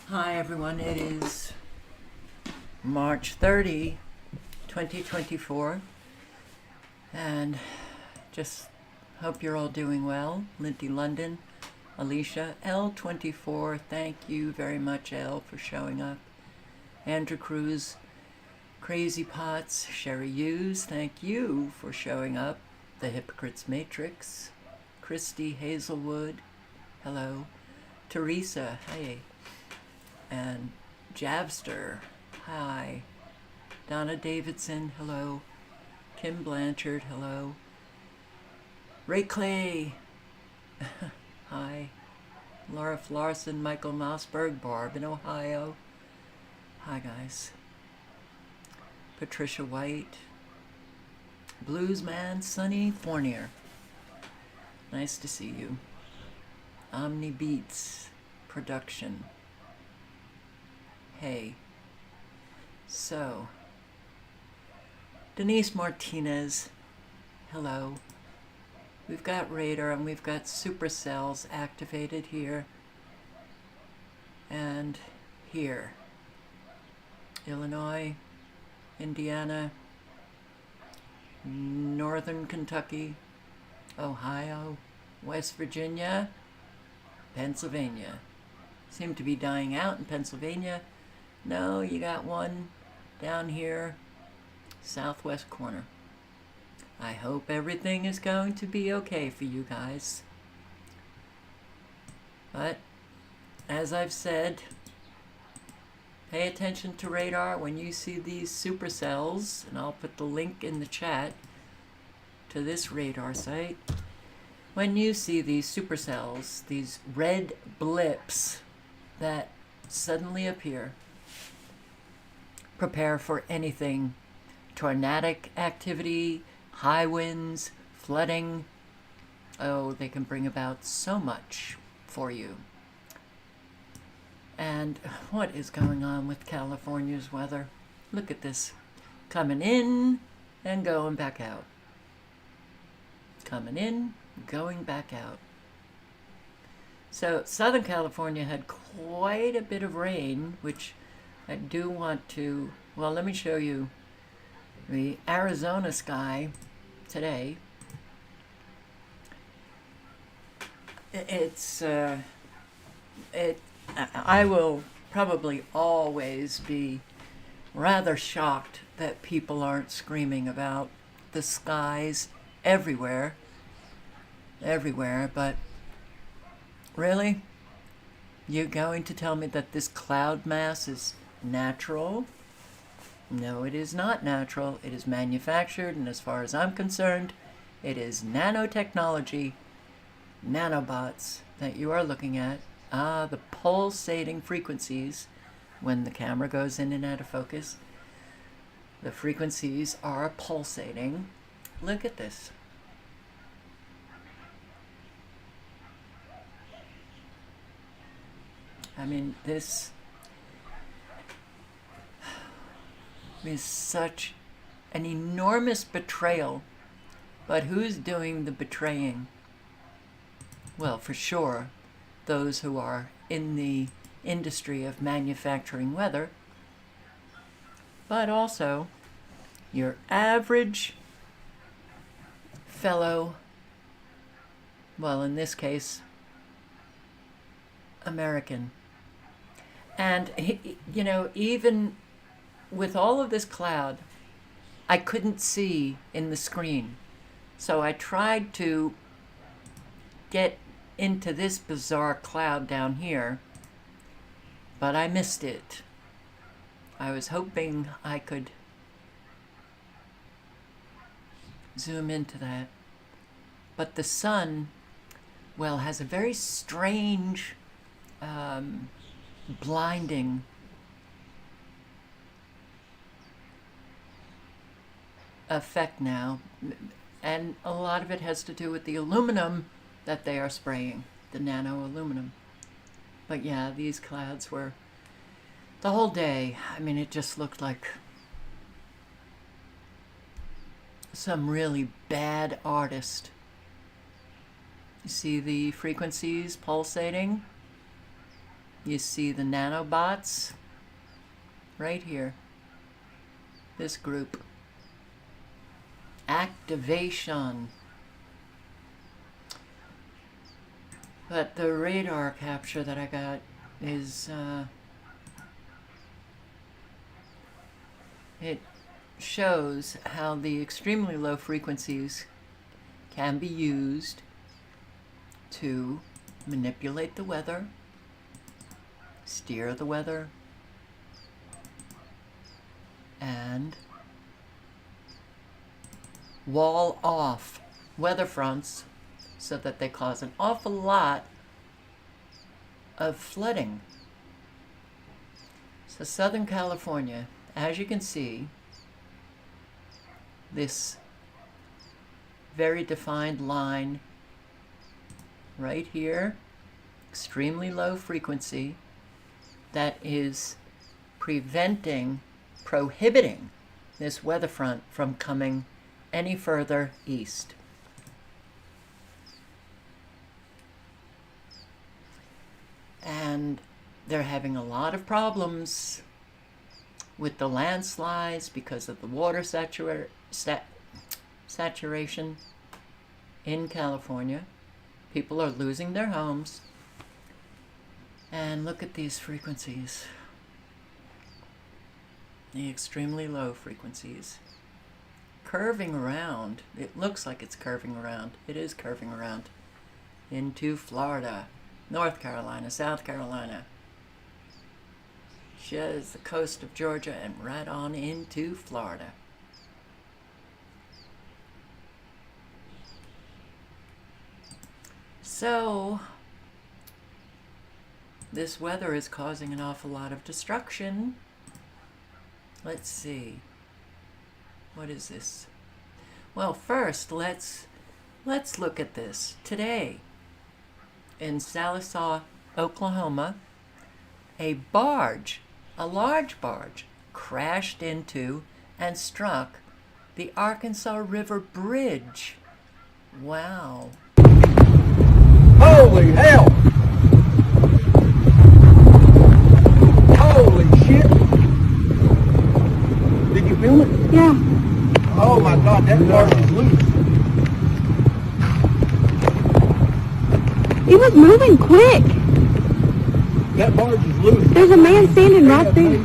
Hi everyone, it is March 30, 2024, and just hope you're all doing well. Lindy London, Alicia, L24, thank you very much, L, for showing up. Andrew Cruz, Crazy Pots, Sherry Hughes, thank you for showing up. The Hypocrite's Matrix, Christy Hazelwood, hello. Teresa, hey. And Jabster, hi. Donna Davidson, hello. Kim Blanchard, hello. Ray Clay, hi. Laura Flarson, Michael Mossberg, Barb in Ohio. Hi, guys. Patricia White, Bluesman, Sonny Fournier. Nice to see you. Omni Beats Production. Hey. So, Denise Martinez, hello. We've got radar and we've got supercells activated here and here. Illinois, Indiana, Northern Kentucky, Ohio, West Virginia, Pennsylvania. Seem to be dying out in Pennsylvania. No, you got one down here, southwest corner. I hope everything is going to be okay for you guys. But, as I've said, pay attention to radar when you see these supercells, and I'll put the link in the chat to this radar site. When you see these supercells, these red blips that suddenly appear, prepare for anything. Tornadic activity, high winds, flooding. Oh, they can bring about so much for you. And what is going on with California's weather? Look at this. Coming in and going back out. Coming in, going back out. So Southern California had quite a bit of rain, which I do want to, well, let me show you the Arizona sky today. I will probably always be rather shocked that people aren't screaming about the skies everywhere, but really? You're going to tell me that this cloud mass is natural? No, it is not natural. It is manufactured, and as far as I'm concerned, it is nanotechnology, nanobots that you are looking at. The pulsating frequencies, when the camera goes in and out of focus, the frequencies are pulsating. Look at this. I mean, this is such an enormous betrayal. But who's doing the betraying? Well, for sure, those who are in the industry of manufacturing weather, but also your average fellow, well, in this case, American. And, you know, even with all of this cloud, I couldn't see in the screen. So I tried to get into this bizarre cloud down here, but I missed it. I was hoping I could zoom into that. But the sun, well, has a very strange blinding effect now, and a lot of it has to do with the aluminum that they are spraying, the nano aluminum. But yeah, these clouds were the whole day. I mean, it just looked like some really bad artist. You see the frequencies pulsating? You see the nanobots right here. This group. Activation. But the radar capture that I got is, it shows how the extremely low frequencies can be used to manipulate the weather, steer the weather, and wall off weather fronts so that they cause an awful lot of flooding. So Southern California, as you can see, this very defined line right here, extremely low frequency, that is prohibiting this weather front from coming any further east. And they're having a lot of problems with the landslides because of the water saturation in California. People are losing their homes. And look at these frequencies. The extremely low frequencies. Curving around. It looks like it's curving around. It is curving around into Florida, North Carolina, South Carolina. Just the coast of Georgia and right on into Florida. So, this weather is causing an awful lot of destruction. Let's see. What is this? Well, first, let's look at this. Today, in Sallisaw, Oklahoma, a large barge, crashed into and struck the Arkansas River Bridge. Wow. Holy hell! Holy shit! Did you film it? Yeah. Oh my God, that barge is loose. It was moving quick. That barge is loose. There's a man standing right there.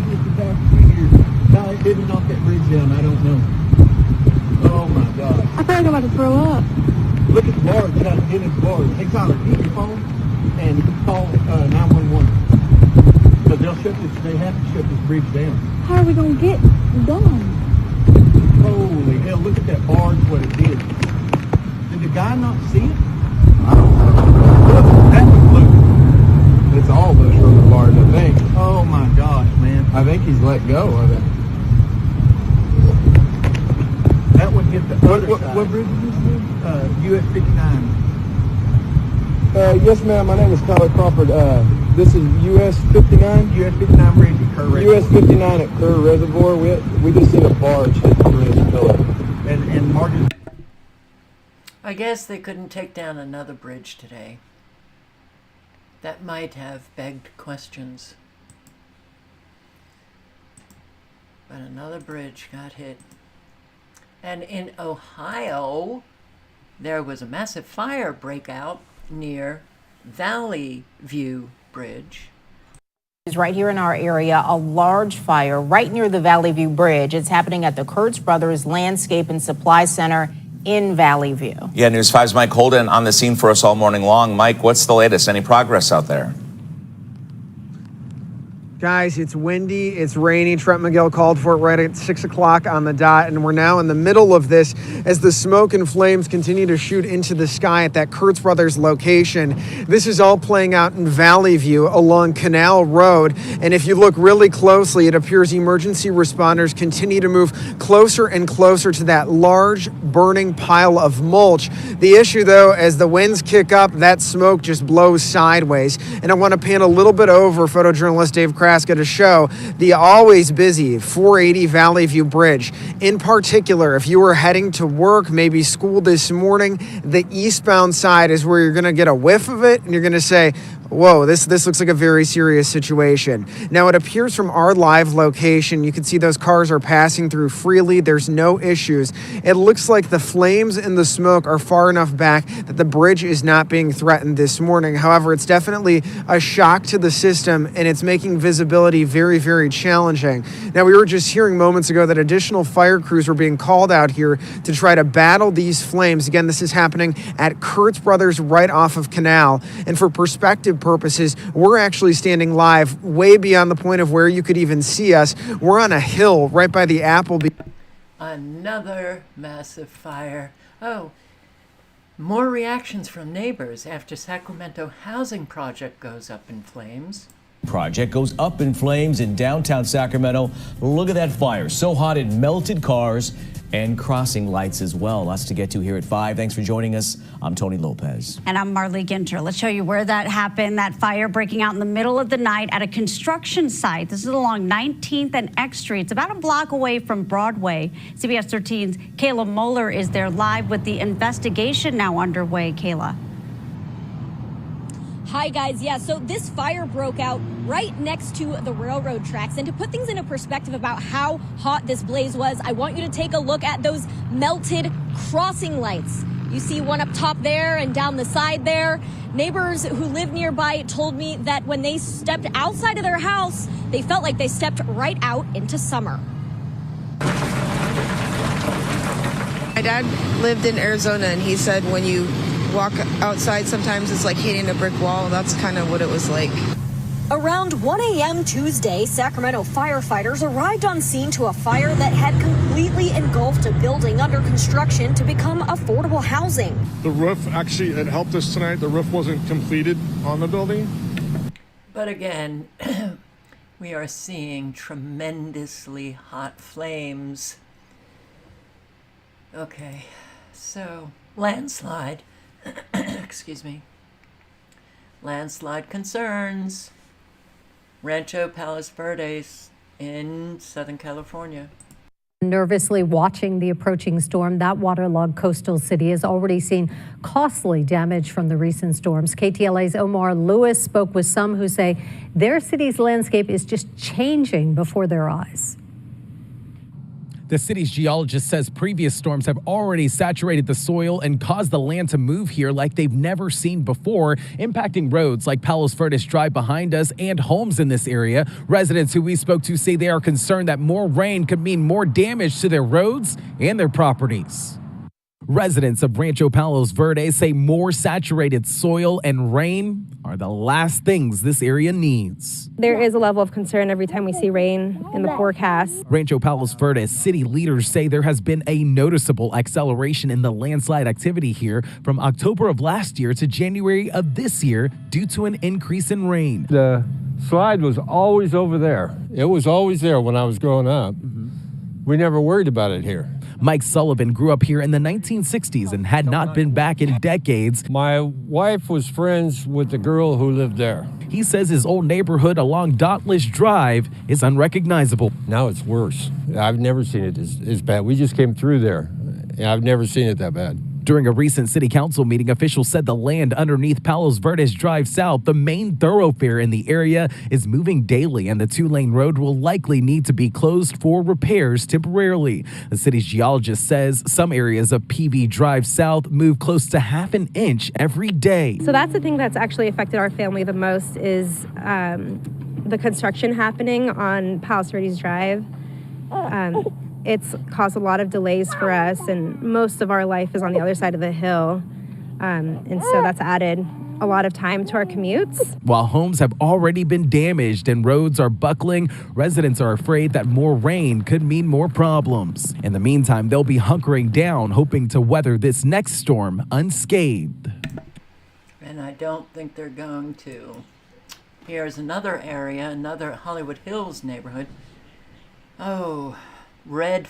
No, it didn't knock that bridge down. I don't know. Oh my God. I feel like I'm about to throw up. Look at the barge. You gotta get in the barge. Hey Tyler, keep your phone and call 911. Because they have to shut this bridge down. How are we going to get done? Holy hell, look at that barge, what it did. Did the guy not see it? I don't know. Look, that was loose. It's all loose from the barge, I think. Oh my gosh, man. I think he's let go of it. That would hit the other side. What bridge is this? US 59. Yes, ma'am. My name is Tyler Crawford. This is US 59. US 59 bridge at Kerr Reservoir. US 59 at Kerr Reservoir. We just seen a barge hit the bridge pillar. And Martin. I guess they couldn't take down another bridge today. That might have begged questions. But another bridge got hit. And in Ohio, there was a massive fire breakout near Valley View Bridge. Right here in our area, a large fire right near the Valley View Bridge. It's happening at the Kurtz Brothers Landscape and Supply Center in Valley View. Yeah, News 5's Mike Holden on the scene for us all morning long. Mike, what's the latest? Any progress out there? Guys, it's windy, it's rainy. Trent Miguel called for it right at 6 o'clock on the dot, and we're now in the middle of this as the smoke and flames continue to shoot into the sky at that Kurtz Brothers location. This is all playing out in Valley View along Canal Road, and if you look really closely, it appears emergency responders continue to move closer and closer to that large burning pile of mulch. The issue, though, as the winds kick up, that smoke just blows sideways, and I want to pan a little bit over photojournalist Dave Kraska to show the always busy 480 Valley View Bridge. In particular, if you were heading to work, maybe school this morning, the eastbound side is where you're going to get a whiff of it and you're going to say, Whoa, this looks like a very serious situation. Now, it appears from our live location, you can see those cars are passing through freely. There's no issues. It looks like the flames and the smoke are far enough back that the bridge is not being threatened this morning. However, it's definitely a shock to the system, and it's making visibility very, very challenging. Now, we were just hearing moments ago that additional fire crews were being called out here to try to battle these flames. Again, this is happening at Kurtz Brothers right off of Canal. And for perspective purposes, we're actually standing live way beyond the point of where you could even see us. We're on a hill right by the Applebee. Another massive fire. Oh, more reactions from neighbors after Sacramento housing project goes up in flames. Project goes up in flames in downtown Sacramento. Look at that fire. So hot it melted cars and crossing lights as well. Lots to get to here at 5. Thanks for joining us. I'm Tony Lopez. And I'm Marley Ginter. Let's show you where that happened. That fire breaking out in the middle of the night at a construction site. This is along 19th and X Street. It's about a block away from Broadway. CBS 13's Kayla Moeller is there live with the investigation now underway. Kayla. Hi, guys. Yeah, so this fire broke out right next to the railroad tracks. And to put things into perspective about how hot this blaze was, I want you to take a look at those melted crossing lights. You see one up top there and down the side there. Neighbors who live nearby told me that when they stepped outside of their house, they felt like they stepped right out into summer. My dad lived in Arizona, and he said when you walk outside, sometimes it's like hitting a brick wall. That's kind of what it was like. Around 1 a.m. Tuesday, Sacramento firefighters arrived on scene to a fire that had completely engulfed a building under construction to become affordable housing. The roof, actually, it helped us tonight. The roof wasn't completed on the building. But again, we are seeing tremendously hot flames. Okay, so landslide. Excuse me. Landslide concerns. Rancho Palos Verdes in Southern California. Nervously watching the approaching storm, that waterlogged coastal city has already seen costly damage from the recent storms. KTLA's Omar Lewis spoke with some who say their city's landscape is just changing before their eyes. The city's geologist says previous storms have already saturated the soil and caused the land to move here like they've never seen before, impacting roads like Palos Verdes Drive behind us and homes in this area. Residents who we spoke to say they are concerned that more rain could mean more damage to their roads and their properties. Residents of Rancho Palos Verdes say more saturated soil and rain are the last things this area needs. There is a level of concern every time we see rain in the forecast. Rancho Palos Verdes city leaders say there has been a noticeable acceleration in the landslide activity here from October of last year to January of this year due to an increase in rain. The slide was always over there. It was always there when I was growing up. We never worried about it here. Mike Sullivan grew up here in the 1960s and had not been back in decades. My wife was friends with the girl who lived there. He says his old neighborhood along Dauntless Drive is unrecognizable. Now it's worse. I've never seen it as bad. We just came through there, and I've never seen it that bad. During a recent city council meeting, officials said the land underneath Palos Verdes Drive South, the main thoroughfare in the area, is moving daily, and the 2-lane road will likely need to be closed for repairs temporarily. The city's geologist says some areas of PV Drive South move close to half an inch every day. So that's the thing that's actually affected our family the most is the construction happening on Palos Verdes Drive. It's caused a lot of delays for us, and most of our life is on the other side of the hill. And so that's added a lot of time to our commutes. While homes have already been damaged and roads are buckling, residents are afraid that more rain could mean more problems. In the meantime, they'll be hunkering down, hoping to weather this next storm unscathed. And I don't think they're going to. Here's another area, another Hollywood Hills neighborhood. Oh, red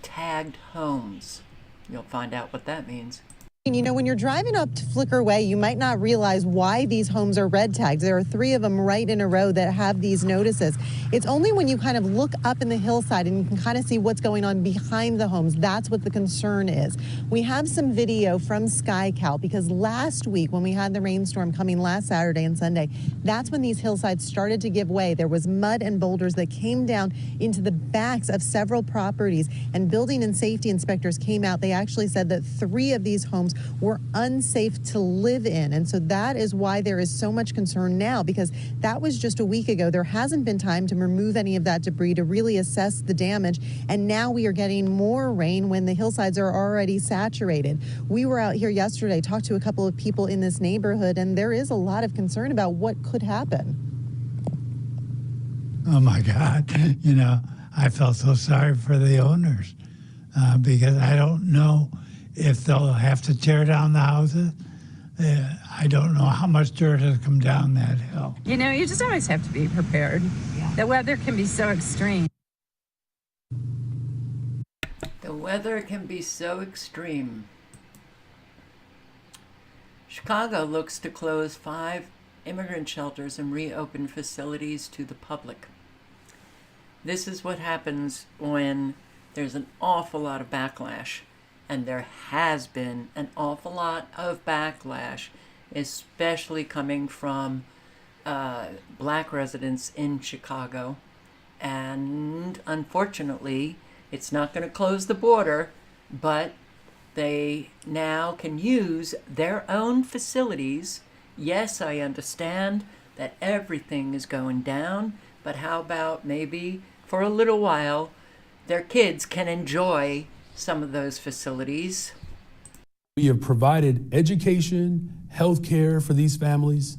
tagged homes. You'll find out what that means. You know, when you're driving up to Flicker Way, you might not realize why these homes are red tagged. There are 3 of them right in a row that have these notices. It's only when you kind of look up in the hillside and you can kind of see what's going on behind the homes. That's what the concern is. We have some video from SkyCal because last week when we had the rainstorm coming last Saturday and Sunday, that's when these hillsides started to give way. There was mud and boulders that came down into the backs of several properties, and building and safety inspectors came out. They actually said that 3 of these homes were unsafe to live in. And so that is why there is so much concern now, because that was just a week ago. There hasn't been time to remove any of that debris to really assess the damage. And now we are getting more rain when the hillsides are already saturated. We were out here yesterday, talked to a couple of people in this neighborhood, and there is a lot of concern about what could happen. Oh my God, you know, I felt so sorry for the owners because I don't know if they'll have to tear down the houses. I don't know how much dirt has come down that hill. You know, you just always have to be prepared. Yeah. The weather can be so extreme. The weather can be so extreme. Chicago looks to close 5 immigrant shelters and reopen facilities to the public. This is what happens when there's an awful lot of backlash. And there has been an awful lot of backlash, especially coming from black residents in Chicago. And unfortunately, it's not going to close the border, but they now can use their own facilities. Yes, I understand that everything is going down, but how about maybe for a little while, their kids can enjoy some of those facilities. We have provided education, health care for these families,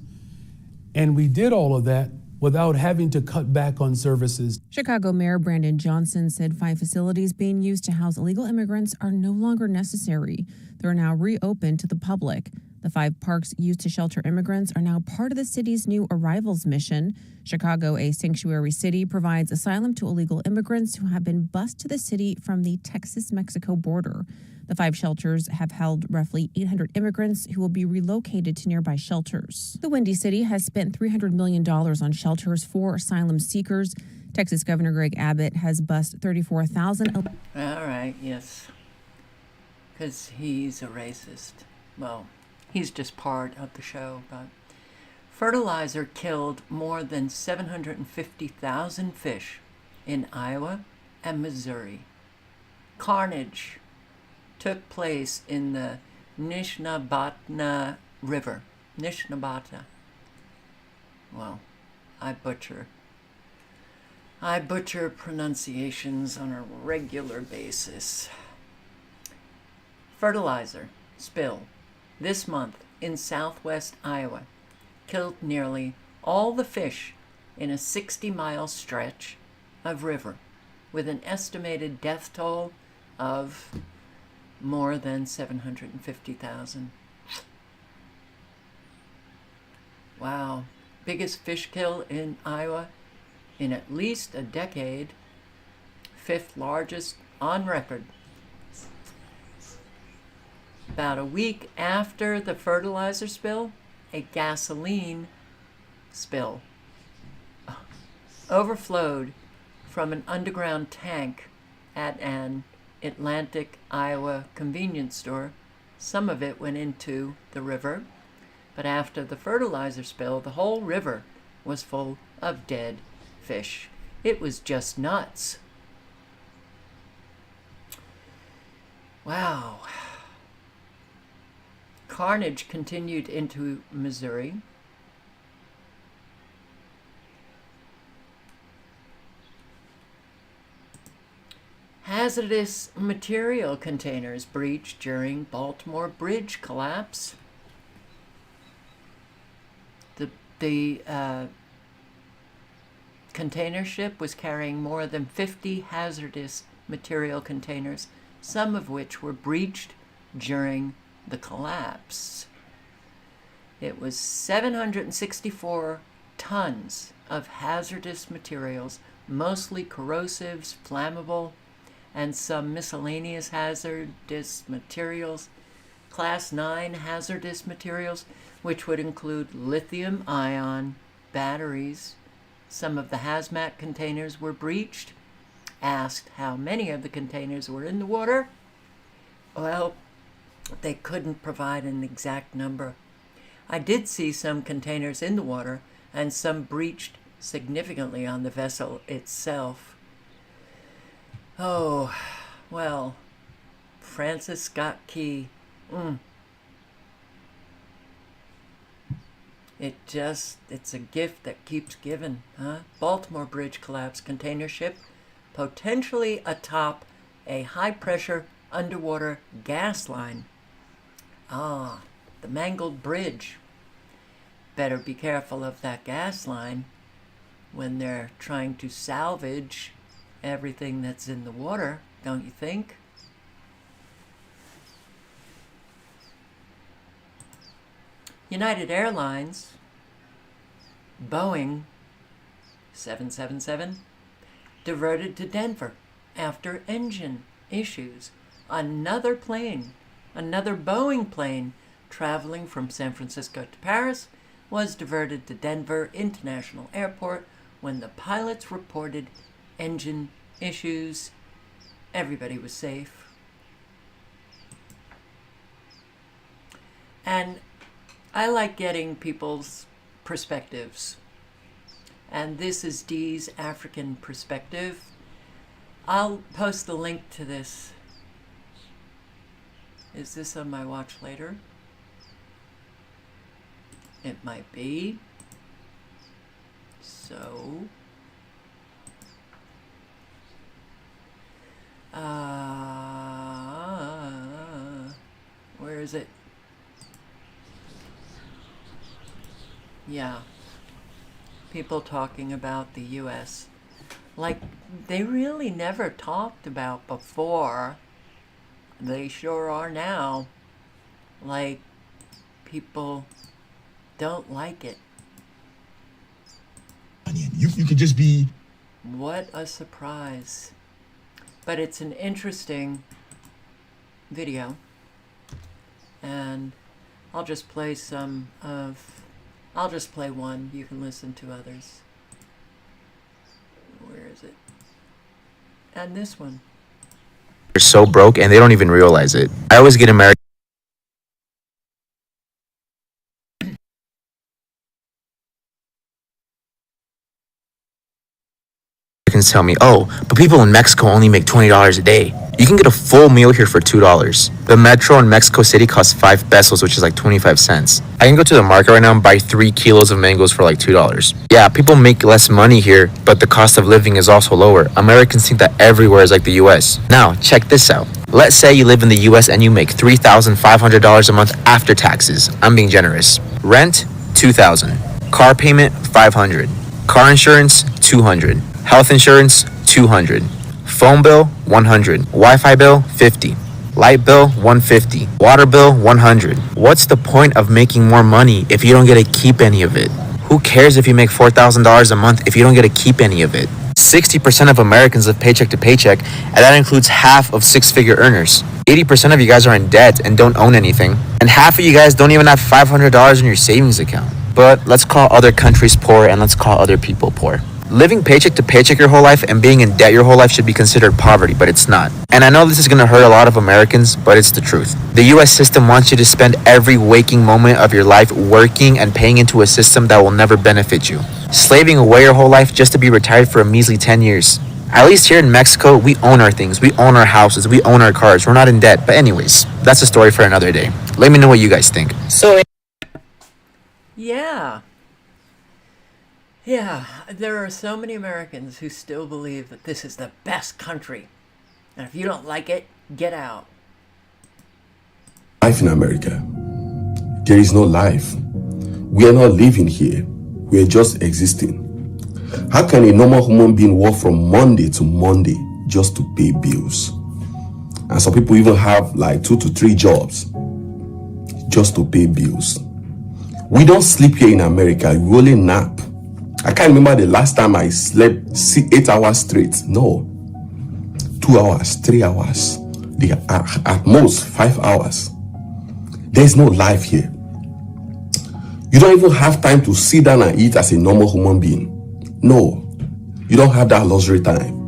and we did all of that without having to cut back on services. Chicago Mayor Brandon Johnson said 5 facilities being used to house illegal immigrants are no longer necessary. They're now reopened to the public. The 5 parks used to shelter immigrants are now part of the city's new arrivals mission. Chicago, a sanctuary city, provides asylum to illegal immigrants who have been bused to the city from the Texas-Mexico border. The 5 shelters have held roughly 800 immigrants who will be relocated to nearby shelters. The Windy City has spent $300 million on shelters for asylum seekers. Texas Governor Greg Abbott has bused 34,000. All right, yes. Because he's a racist. Well, he's just part of the show, but fertilizer killed more than 750,000 fish in Iowa and Missouri. Carnage took place in the Nishnabotna River. Nishnabata. Well, I butcher pronunciations on a regular basis. Fertilizer spill this month in southwest Iowa killed nearly all the fish in a 60-mile stretch of river, with an estimated death toll of more than 750,000. Wow. Biggest fish kill in Iowa in at least a decade. 5th largest on record. About a week after the fertilizer spill, a gasoline spill overflowed from an underground tank at an Atlantic, Iowa convenience store. Some of it went into the river, but after the fertilizer spill, the whole river was full of dead fish. It was just nuts. Wow. Carnage continued into Missouri. Hazardous material containers breached during Baltimore Bridge collapse. The container ship was carrying more than 50 hazardous material containers, some of which were breached during the collapse. It was 764 tons of hazardous materials, mostly corrosives, flammable, and some miscellaneous hazardous materials, Class 9 hazardous materials, which would include lithium-ion batteries. Some of the hazmat containers were breached. Asked how many of the containers were in the water, well, they couldn't provide an exact number. I did see some containers in the water, and some breached significantly on the vessel itself. Oh, well, Francis Scott Key. It's a gift that keeps giving, huh? Baltimore Bridge collapse, container ship potentially atop a high-pressure underwater gas line. Ah, the mangled bridge. Better be careful of that gas line when they're trying to salvage everything that's in the water, don't you think? United Airlines, Boeing 777, diverted to Denver after engine issues. Another plane, another Boeing plane traveling from San Francisco to Paris was diverted to Denver International Airport when the pilots reported engine issues. Everybody was safe. And I like getting people's perspectives. And this is Dee's African perspective. I'll post the link to this. Is this on my watch later? It might be. So, where is it? Yeah. People talking about the U.S. like they really never talked about before. They sure are now. Like, people don't like it. You could just be... What a surprise. But it's an interesting video. And I'll just play I'll just play one. You can listen to others. Where is it? And this one. They're so broke and they don't even realize it. I always get Americans tell me, oh, but people in Mexico only make $20 a day. You can get a full meal here for $2. The metro in Mexico City costs 5 pesos, which is like 25 cents. I can go to the market right now and buy 3 kilos of mangoes for like $2. Yeah, people make less money here, but the cost of living is also lower. Americans think that everywhere is like the US. Now, check this out. Let's say you live in the US and you make $3,500 a month after taxes. I'm being generous. Rent, $2,000. Car payment, $500. Car insurance, $200. Health insurance, $200. Phone bill, $100. Wi-Fi bill, $50. Light bill, $150. Water bill, $100. What's the point of making more money if you don't get to keep any of it? Who cares if you make $4,000 a month if you don't get to keep any of it? 60% of Americans live paycheck to paycheck, and that includes half of six-figure earners. 80% of you guys are in debt and don't own anything, and half of you guys don't even have $500 in your savings account. But let's call other countries poor and let's call other people poor. Living paycheck to paycheck your whole life and being in debt your whole life should be considered poverty, but it's not. And I know this is going to hurt a lot of Americans, but it's the truth. The US system wants you to spend every waking moment of your life working and paying into a system that will never benefit you. Slaving away your whole life just to be retired for a measly 10 years. At least here in Mexico, we own our things. We own our houses. We own our cars. We're not in debt. But anyways, that's a story for another day. Let me know what you guys think. Yeah, there are so many Americans who still believe that this is the best country. And if you don't like it, get out. Life in America. There is no life. We are not living here. We are just existing. How can a normal human being work from Monday to Monday just to pay bills? And some people even have like 2 to 3 jobs just to pay bills. We don't sleep here in America. We only nap. I can't remember the last time I slept 8 hours straight. No. 2 hours, 3 hours. At most 5 hours. There's no life here. You don't even have time to sit down and eat as a normal human being. No, you don't have that luxury time.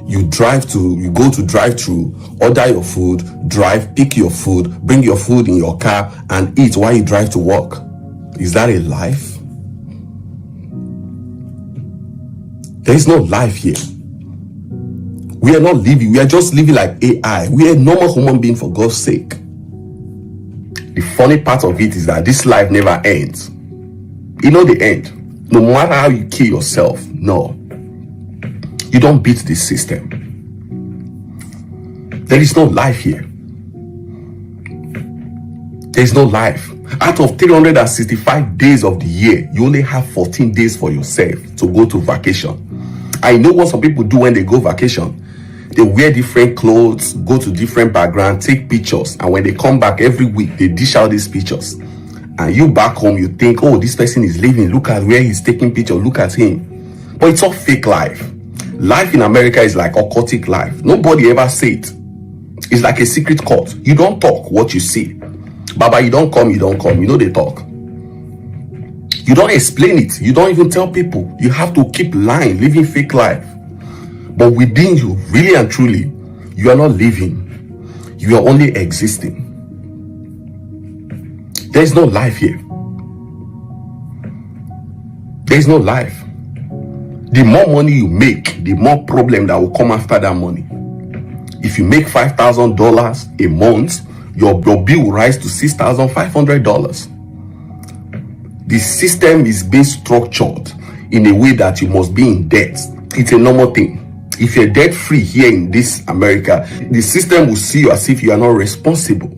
You go to drive-through, order your food, drive, pick your food, bring your food in your car and eat while you drive to work. Is that a life? There is no life here. We are not living, we are just living like AI. We are normal human beings, for God's sake. The funny part of it is that this life never ends. You know the end. No matter how you kill yourself, no. You don't beat the system. There is no life here. There is no life. Out of 365 days of the year, you only have 14 days for yourself to go to vacation. I know what some people do when they go vacation. They wear different clothes, go to different backgrounds, take pictures, and when they come back every week, they dish out these pictures. And you back home, you think, oh, this person is living. Look at where he's taking pictures. Look at him. But it's all fake life. Life in America is like occultic life. Nobody ever say it. It's like a secret court. You don't talk what you see. Baba, you don't come, you don't come. You know they talk. You don't explain it. You don't even tell people. You have to keep lying, living fake life. But within you, really and truly, you are not living. You are only existing. There is no life here. There is no life. The more money you make, the more problem that will come after that money. If you make $5,000 a month, your bill will rise to $6,500. The system is being structured in a way that you must be in debt. It's a normal thing. If you're debt free here in this America, the system will see you as if you are not responsible,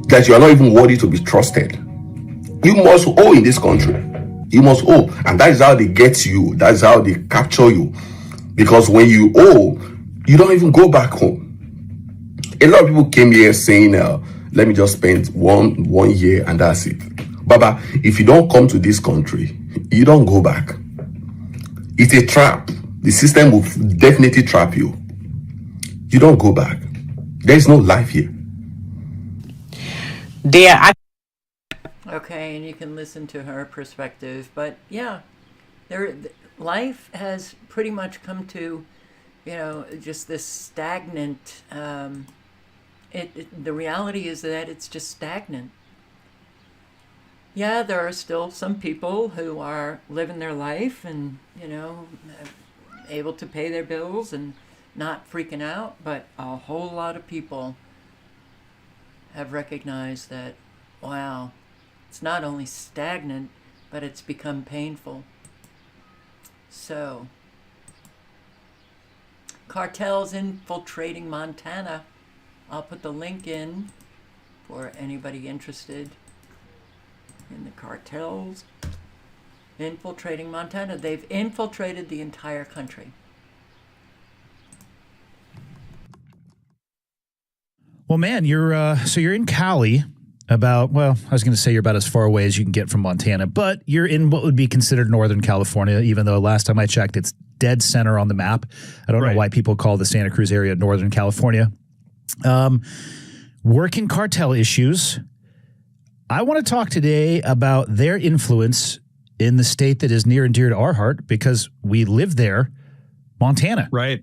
that you are not even worthy to be trusted. You must owe in this country. You must owe, and that is how they get you. That is how they capture you, because when you owe, you don't even go back home. A lot of people came here saying, let me just spend one year and that's it. Baba, if you don't come to this country, you don't go back. It's a trap. The system will definitely trap you. You don't go back. There is no life here. Okay, and you can listen to her perspective, but yeah, life has pretty much come to, just this stagnant. The reality is that it's just stagnant. Yeah, there are still some people who are living their life and, able to pay their bills and not freaking out, but a whole lot of people have recognized that, wow, it's not only stagnant, but it's become painful. So, cartels infiltrating Montana. I'll put the link in for anybody interested in the cartels infiltrating Montana. They've infiltrated the entire country. Well, man, you're in Cali, I was going to say you're about as far away as you can get from Montana, but you're in what would be considered Northern California, even though last time I checked, it's dead center on the map. I don't know why people call the Santa Cruz area Northern California. Working cartel issues. I want to talk today about their influence in the state that is near and dear to our heart because we live there, Montana. Right.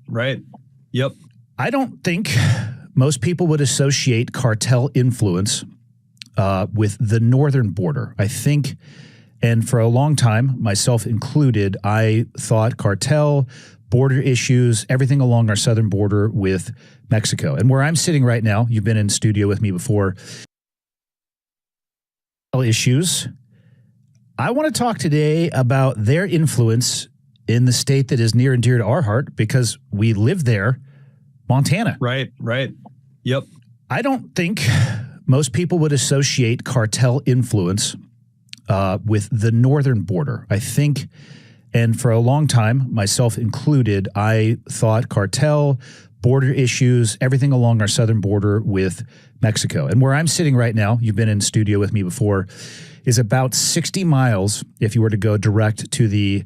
Yep. I don't think most people would associate cartel influence with the northern border. I think, and for a long time, myself included, I thought cartel, border issues, everything along our southern border with Mexico. And where I'm sitting right now, you've been in studio with me before, issues. I want to talk today about their influence in the state that is near and dear to our heart because we live there, Montana. Right. Yep. I don't think most people would associate cartel influence with the northern border. I think, and for a long time, myself included, I thought cartel, border issues, everything along our southern border with Mexico. And where I'm sitting right now, you've been in studio with me before, is about 60 miles if you were to go direct to the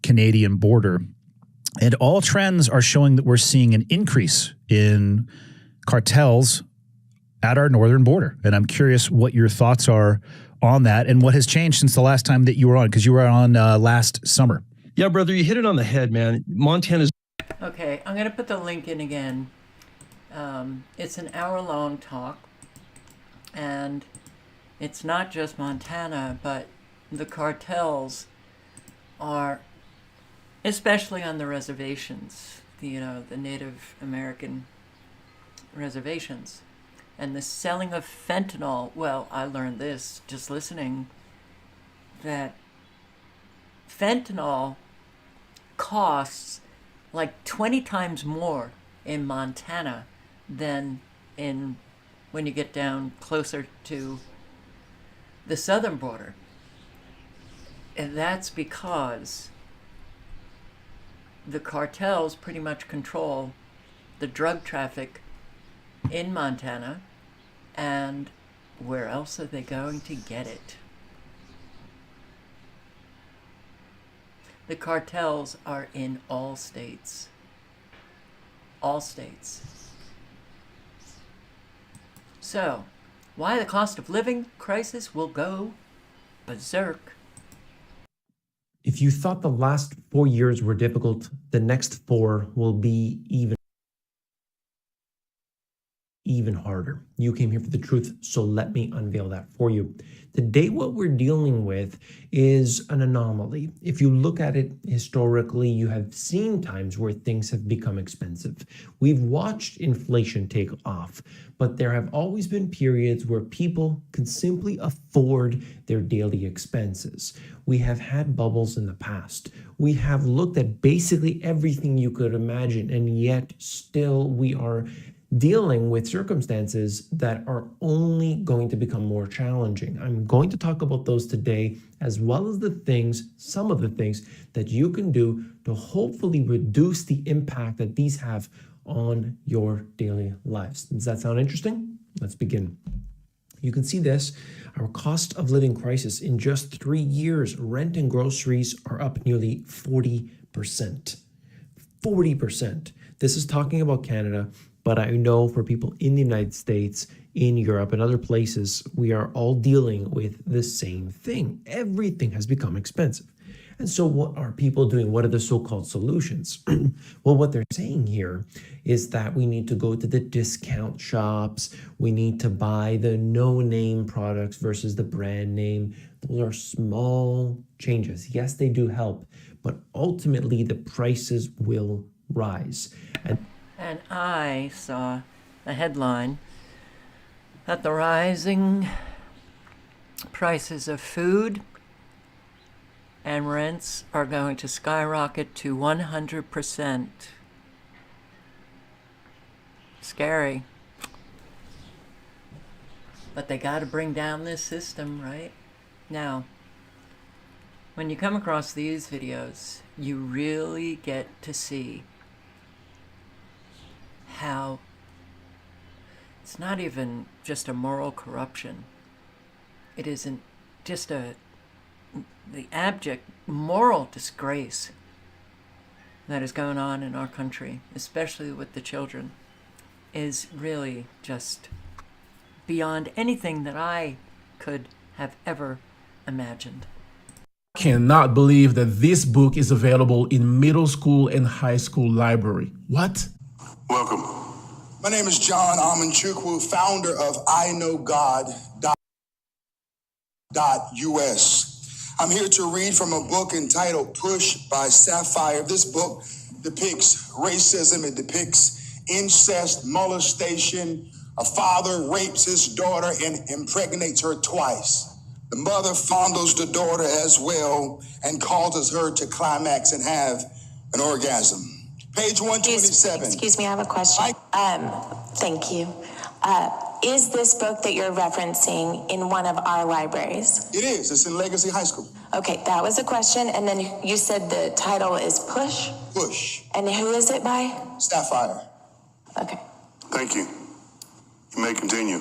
Canadian border. And all trends are showing that we're seeing an increase in cartels at our northern border. And I'm curious what your thoughts are on that and what has changed since the last time that you were on, because you were on last summer. Yeah, brother, you hit it on the head, man. Montana's. Okay, I'm going to put the link in again. It's an hour-long talk, and it's not just Montana, but the cartels are, especially on the reservations, the Native American reservations, and the selling of fentanyl. Well, I learned this just listening, that fentanyl costs like 20 times more in Montana than when you get down closer to the southern border. And that's because the cartels pretty much control the drug traffic in Montana, and where else are they going to get it? The cartels are in all states. All states. So, why the cost of living crisis will go berserk. If you thought the last 4 years were difficult, the next 4 will be even harder. You came here for the truth, so let me unveil that for you. Today, what we're dealing with is an anomaly. If you look at it historically, you have seen times where things have become expensive. We've watched inflation take off, but there have always been periods where people can simply afford their daily expenses. We have had bubbles in the past. We have looked at basically everything you could imagine, and yet still we are dealing with circumstances that are only going to become more challenging. I'm going to talk about those today, as well as some of the things that you can do to hopefully reduce the impact that these have on your daily lives. Does that sound interesting? Let's begin. You can see this, our cost of living crisis in just 3 years. Rent and groceries are up nearly 40%. 40%. This is talking about Canada. But I know for people in the United States, in Europe, and other places, we are all dealing with the same thing. Everything has become expensive. And so what are people doing? What are the so-called solutions? Well, what they're saying here is that we need to go to the discount shops. We need to buy the no-name products versus the brand name. Those are small changes. Yes, they do help, but ultimately the prices will rise. And I saw a headline that the rising prices of food and rents are going to skyrocket to 100%. Scary. But they got to bring down this system, right? Now, when you come across these videos, you really get to see how it's not even just a moral corruption. It isn't just the abject moral disgrace that is going on in our country, especially with the children, is really just beyond anything that I could have ever imagined. Cannot believe that this book is available in middle school and high school library. What? Welcome. My name is John Amanchukwu, founder of iknowgod.us. I'm here to read from a book entitled Push by Sapphire. This book depicts racism. It depicts incest, molestation. A father rapes his daughter and impregnates her twice. The mother fondles the daughter as well and causes her to climax and have an orgasm. Page 127. Excuse me, I have a question. Thank you. Is this book that you're referencing in one of our libraries? It is. It's in Legacy High School. Okay, that was a question. And then you said the title is Push? Push. And who is it by? Sapphire. Okay. Thank you. You may continue.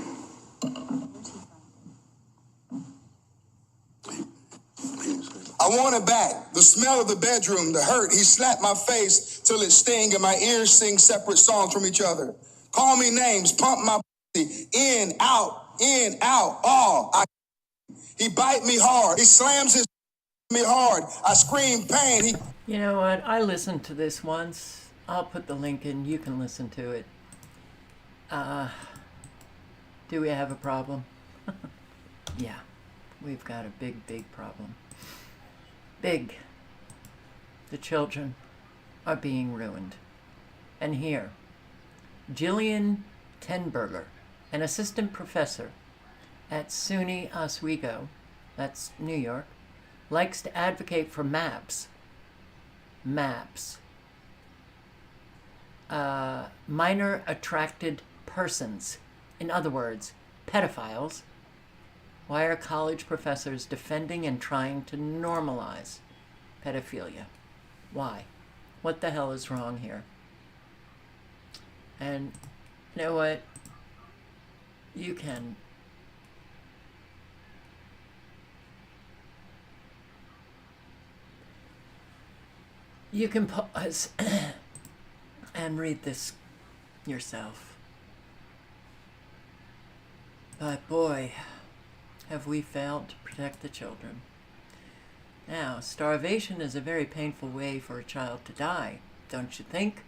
I want it back. The smell of the bedroom, the hurt. He slapped my face till it sting and my ears sing separate songs from each other. Call me names, pump my In, out, all. He bite me hard. He slams his me hard. I scream pain. You know what? I listened to this once. I'll put the link in. You can listen to it. Do we have a problem? Yeah, we've got a big, big problem. Big. The children are being ruined. And here, Jillian Tenberger, an assistant professor at SUNY Oswego, that's New York, likes to advocate for MAPS. Minor attracted persons. In other words, pedophiles. Why are college professors defending and trying to normalize pedophilia? Why? What the hell is wrong here? And you know what? You can pause and read this yourself. But boy, have we failed to protect the children. Now, starvation is a very painful way for a child to die, don't you think?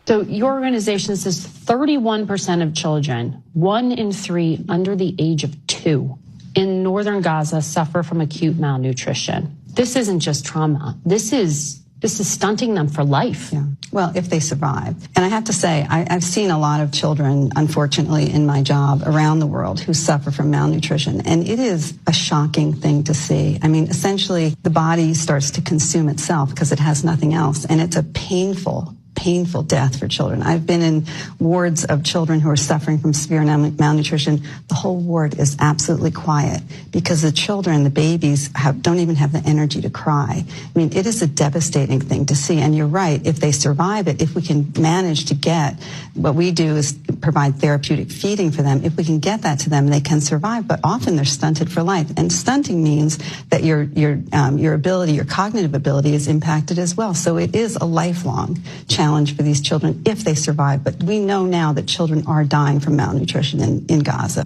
So your organization says 31% of children, 1 in 3 under the age of 2 in northern Gaza suffer from acute malnutrition. This isn't just trauma. This is stunting them for life. Yeah. Well, if they survive. And I have to say, I've seen a lot of children, unfortunately, in my job around the world who suffer from malnutrition. And it is a shocking thing to see. I mean, essentially, the body starts to consume itself because it has nothing else. And it's a painful death for children. I've been in wards of children who are suffering from severe malnutrition. The whole ward is absolutely quiet because the children, the babies, don't even have the energy to cry. I mean, it is a devastating thing to see. And you're right, if they survive it, if we can manage to get, what we do is provide therapeutic feeding for them. If we can get that to them, they can survive. But often they're stunted for life. And stunting means that your ability, your cognitive ability is impacted as well. So it is a lifelong challenge for these children if they survive. But we know now that children are dying from malnutrition in Gaza.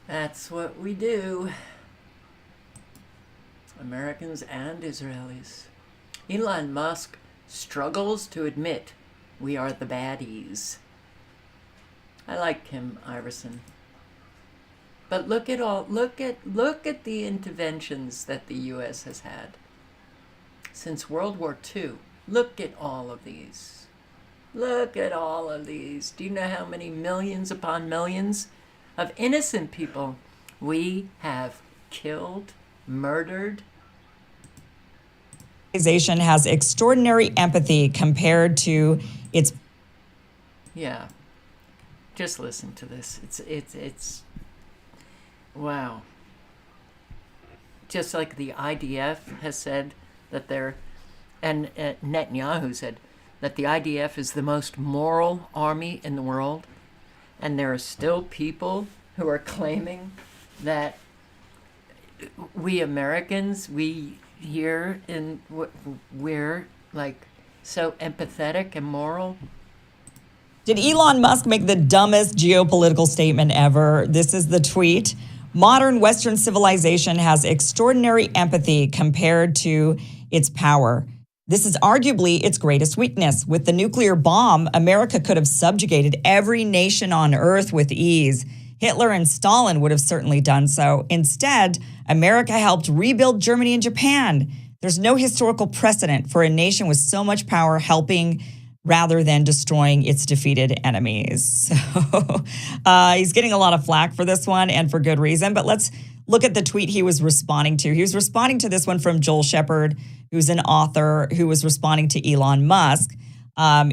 That's what we do. Americans and Israelis. Elon Musk struggles to admit we are the baddies. I like Kim Iverson. But look at the interventions that the US has had since World War II. Look at all of these. Look at all of these. Do you know how many millions upon millions of innocent people we have killed, murdered? Organization has extraordinary empathy compared to its. Yeah. Just listen to this. It's wow. Just like the IDF has said that and Netanyahu said that the IDF is the most moral army in the world, and there are still people who are claiming that we Americans, we here we're like so empathetic and moral. Did Elon Musk make the dumbest geopolitical statement ever? This is the tweet. Modern Western civilization has extraordinary empathy compared to its power. This is arguably its greatest weakness. With the nuclear bomb, America could have subjugated every nation on earth with ease. Hitler and Stalin would have certainly done so. Instead, America helped rebuild Germany and Japan. There's no historical precedent for a nation with so much power helping rather than destroying its defeated enemies. So he's getting a lot of flack for this one, and for good reason. But let's look at the tweet he was responding to. He was responding to this one from Joel Shepard, who's an author who was responding to Elon Musk.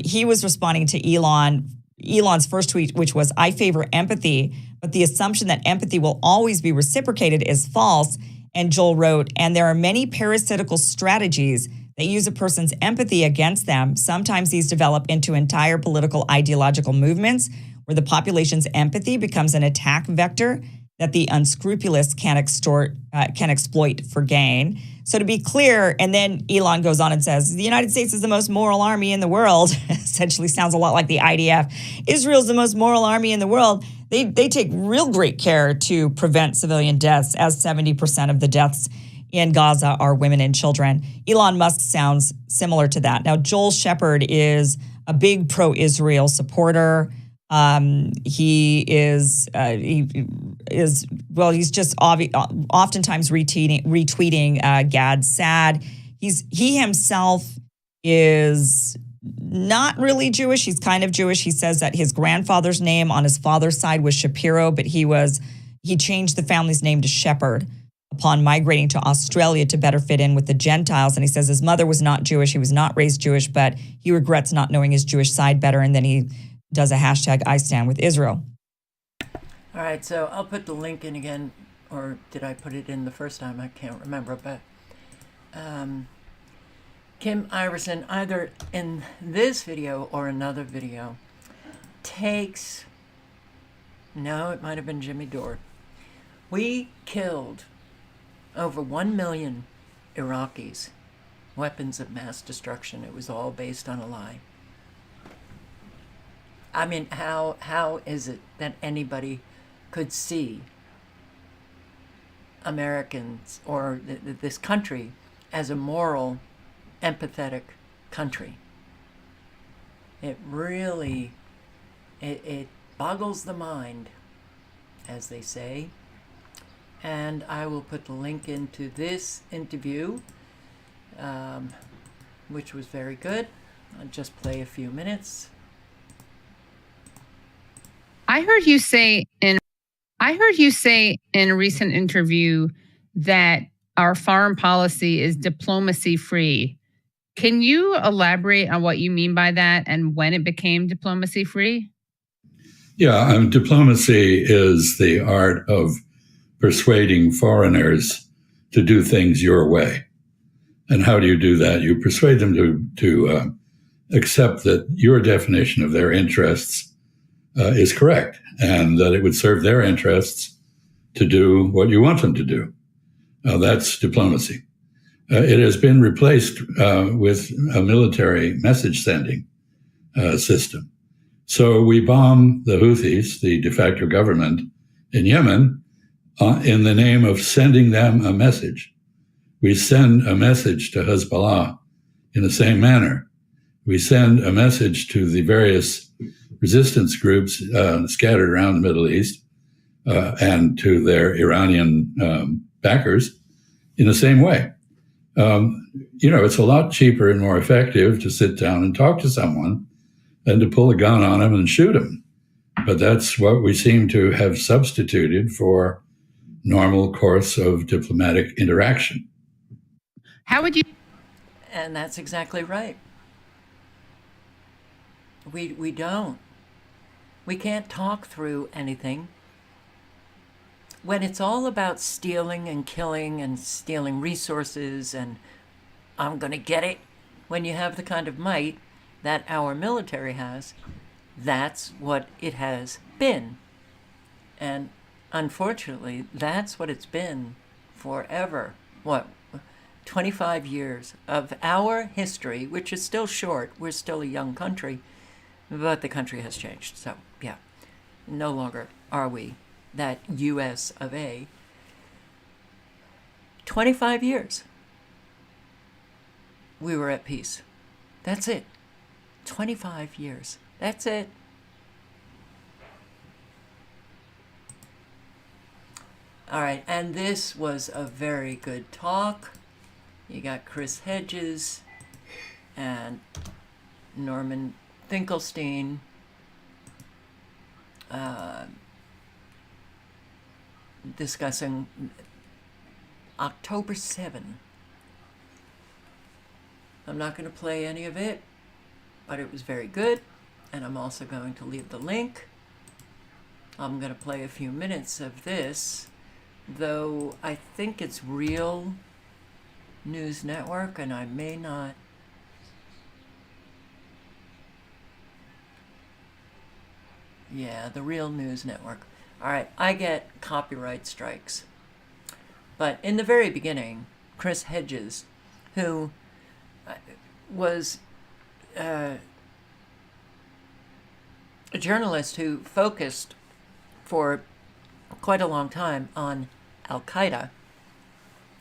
He was responding to Elon's first tweet, which was, "I favor empathy, but the assumption that empathy will always be reciprocated is false." And Joel wrote, "And there are many parasitical strategies that use a person's empathy against them. Sometimes these develop into entire political ideological movements where the population's empathy becomes an attack vector that the unscrupulous can exploit for gain. So to be clear, and then Elon goes on and says, the United States is the most moral army in the world. Essentially sounds a lot like the IDF. Israel's the most moral army in the world. They take real great care to prevent civilian deaths, as 70% of the deaths in Gaza are women and children. Elon Musk sounds similar to that. Now, Joel Shepard is a big pro-Israel supporter. He is he's just oftentimes retweeting Gad Saad. He himself is not really Jewish. He's kind of Jewish. He says that his grandfather's name on his father's side was Shapiro, but he changed the family's name to Shepard upon migrating to Australia to better fit in with the Gentiles. And he says his mother was not Jewish. He was not raised Jewish, but he regrets not knowing his Jewish side better. And then he does a hashtag I stand with Israel. All right, so I'll put the link in again, or did I put it in the first time? I can't remember, but Kim Iverson, either in this video or another video, it might have been Jimmy Dore. We killed over 1 million Iraqis, weapons of mass destruction. It was all based on a lie. I mean, how is it that anybody could see Americans or this country as a moral, empathetic country? It really, it boggles the mind, as they say. And I will put the link into this interview, which was very good. I'll just play a few minutes. I heard you say in a recent interview that our foreign policy is diplomacy free. Can you elaborate on what you mean by that and when it became diplomacy free? Yeah, diplomacy is the art of persuading foreigners to do things your way. And how do you do that? You persuade them to accept that your definition of their interests is correct, and that it would serve their interests to do what you want them to do. That's diplomacy. It has been replaced with a military message sending system. So we bomb the Houthis, the de facto government in Yemen, in the name of sending them a message. We send a message to Hezbollah in the same manner. We send a message to the various resistance groups scattered around the Middle East and to their Iranian backers in the same way. It's a lot cheaper and more effective to sit down and talk to someone than to pull a gun on them and shoot them. But that's what we seem to have substituted for normal course of diplomatic interaction. How would you? And that's exactly right. We don't. We can't talk through anything. When it's all about stealing and killing and stealing resources and I'm going to get it, when you have the kind of might that our military has, that's what it has been. And unfortunately, that's what it's been forever. 25 years of our history, which is still short. We're still a young country, but the country has changed. So, yeah, no longer are we that US of A. 25 years we were at peace. That's it. 25 years. That's it. All right, and this was a very good talk. You got Chris Hedges and Norman Finkelstein discussing October 7. I'm not going to play any of it, but it was very good, and I'm also going to leave the link. I'm going to play a few minutes of this, though I think it's Real News Network, and I may not. Yeah, the Real News Network. All right, I get copyright strikes. But in the very beginning, Chris Hedges, who was a journalist who focused for quite a long time on Al-Qaeda,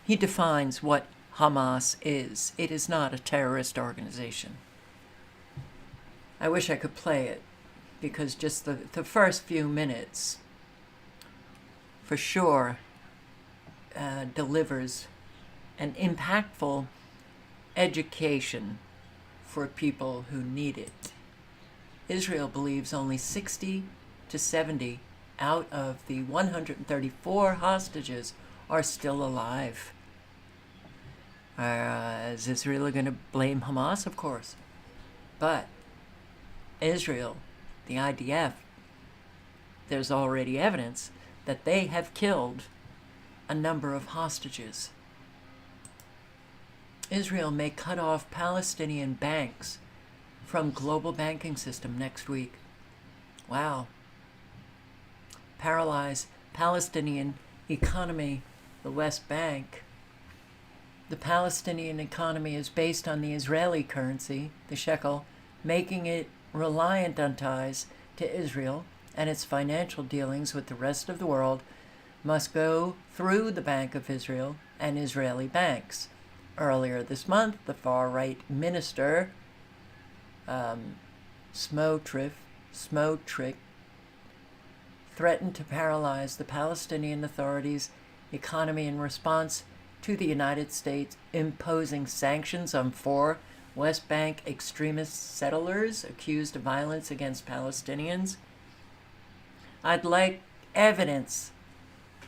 he defines what Hamas is. It is not a terrorist organization. I wish I could play it, because just the first few minutes, for sure, delivers an impactful education for people who need it. Israel believes only 60 to 70 out of the 134 hostages are still alive. Is Israel going to blame Hamas? Of course. But Israel, the IDF, there's already evidence that they have killed a number of hostages. Israel may cut off Palestinian banks from global banking system next week. Wow. Paralyze Palestinian economy, the West Bank. The Palestinian economy is based on the Israeli currency, the shekel, making it reliant on ties to Israel, and its financial dealings with the rest of the world must go through the Bank of Israel and Israeli banks. Earlier this month, the far-right minister, Smotrich, threatened to paralyze the Palestinian Authority's economy in response to the United States imposing sanctions on 4 West Bank extremist settlers accused of violence against Palestinians. I'd like evidence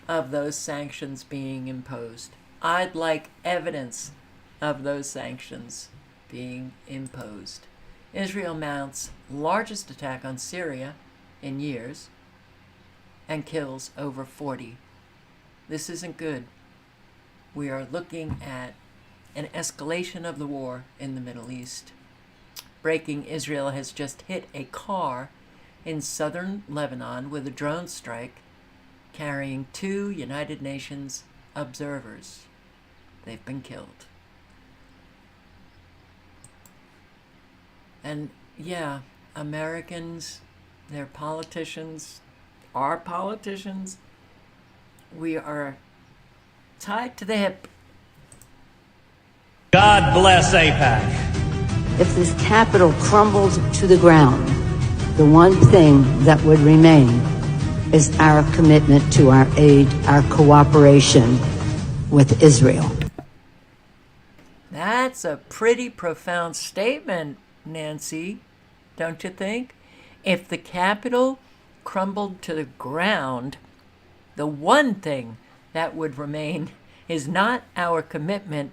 of those sanctions being imposed. I'd like evidence of those sanctions being imposed. Israel mounts largest attack on Syria in years and kills over 40. This isn't good. We are looking at an escalation of the war in the Middle East. Breaking: Israel has just hit a car in southern Lebanon with a drone strike carrying 2 United Nations observers. They've been killed. And yeah, Americans, their politicians, our politicians, we are tied to the hip. God bless AIPAC. If this capital crumbles to the ground, the one thing that would remain is our commitment to our aid, our cooperation with Israel. That's a pretty profound statement, Nancy, don't you think? If the capital crumbled to the ground, the one thing that would remain is not our commitment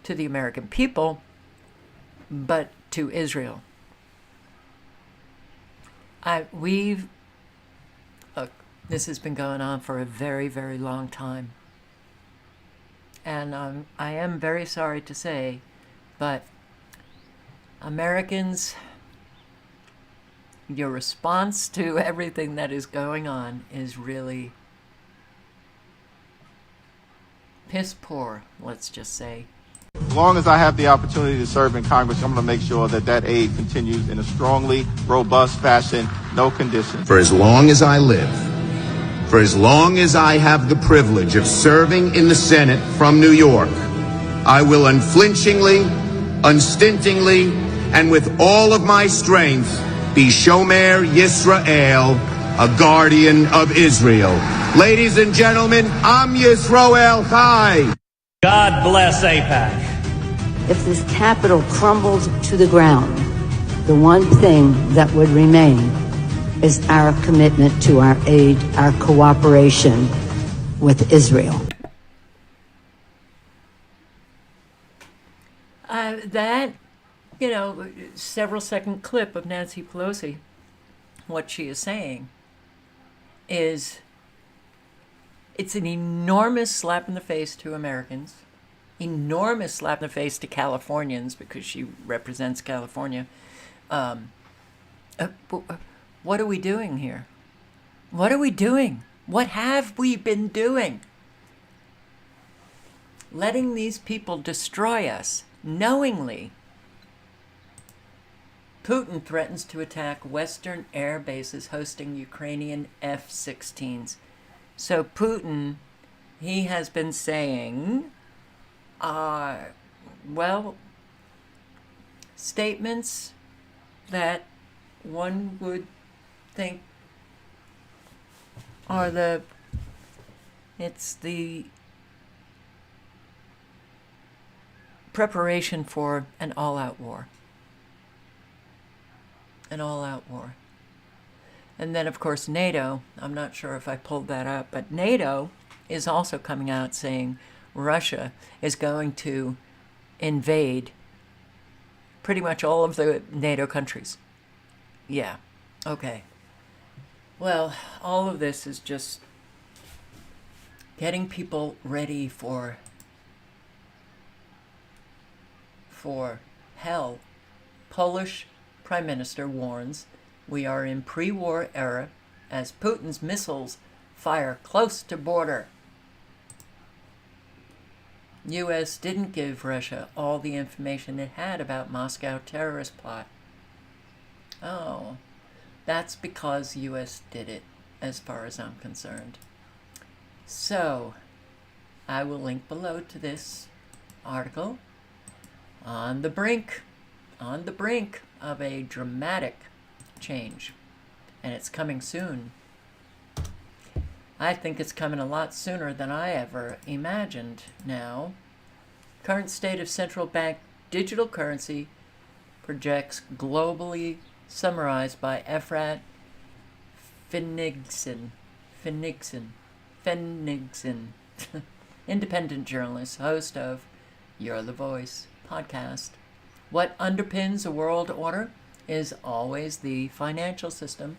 to the American people, but to Israel. This has been going on for a very, very long time. And I am very sorry to say, but Americans, your response to everything that is going on is really piss poor, let's just say. As long as I have the opportunity to serve in Congress, I'm going to make sure that that aid continues in a strongly robust fashion, no conditions. For as long as I live, for as long as I have the privilege of serving in the Senate from New York, I will unflinchingly, unstintingly, and with all of my strength be Shomer Yisrael, a guardian of Israel. Ladies and gentlemen, I'm Yisrael Chai. God bless AIPAC. If this capital crumbles to the ground, the one thing that would remain is our commitment to our aid, our cooperation with Israel. That, several second clip of Nancy Pelosi, what she is saying is, it's an enormous slap in the face to Americans, enormous slap in the face to Californians, because she represents California. What are we doing here? What are we doing? What have we been doing? Letting these people destroy us knowingly. Putin threatens to attack Western air bases hosting Ukrainian F-16s. So Putin, he has been saying, statements that one would think are it's the preparation for an all-out war. An all-out war. And then, of course, NATO, I'm not sure if I pulled that up, but NATO is also coming out saying Russia is going to invade pretty much all of the NATO countries. Yeah, okay. Well, all of this is just getting people ready for hell. Polish Prime Minister warns we are in pre-war era as Putin's missiles fire close to border. U.S. didn't give Russia all the information it had about Moscow terrorist plot. Oh, that's because U.S. did it, as far as I'm concerned. So, I will link below to this article on the brink of a dramatic change. And it's coming soon. I think it's coming a lot sooner than I ever imagined now. Current state of central bank digital currency projects globally summarized by Efrat Finnigsen, independent journalist, host of You're the Voice podcast. What underpins a world order is always the financial system.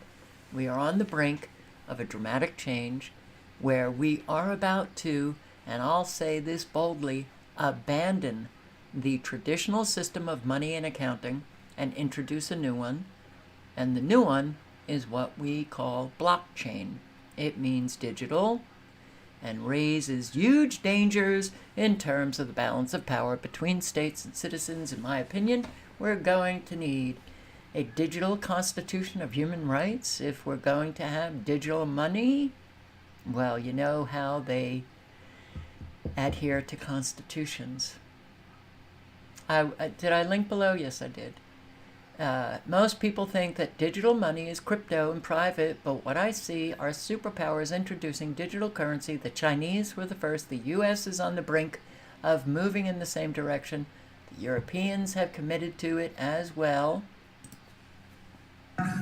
We are on the brink of a dramatic change where we are about to, and I'll say this boldly, abandon the traditional system of money and accounting and introduce a new one. And the new one is what we call blockchain. It means digital and raises huge dangers in terms of the balance of power between states and citizens. In my opinion, we're going to need a digital constitution of human rights if we're going to have digital money. Well, you know how they adhere to constitutions. Did I link below? Yes, I did. Most people think that digital money is crypto and private, but what I see are superpowers introducing digital currency. The Chinese were the first. The U.S. is on the brink of moving in the same direction. The Europeans have committed to it as well.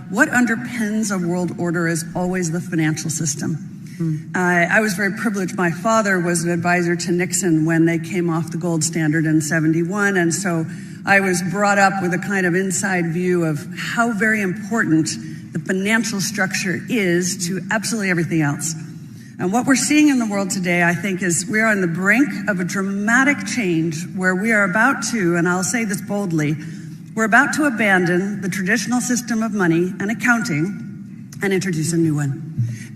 What underpins a world order is always the financial system. I was very privileged. My father was an advisor to Nixon when they came off the gold standard in '71, and so I was brought up with a kind of inside view of how very important the financial structure is to absolutely everything else. And what we're seeing in the world today, I think, is we're on the brink of a dramatic change where we are about to, and I'll say this boldly, we're about to abandon the traditional system of money and accounting and introduce a new one.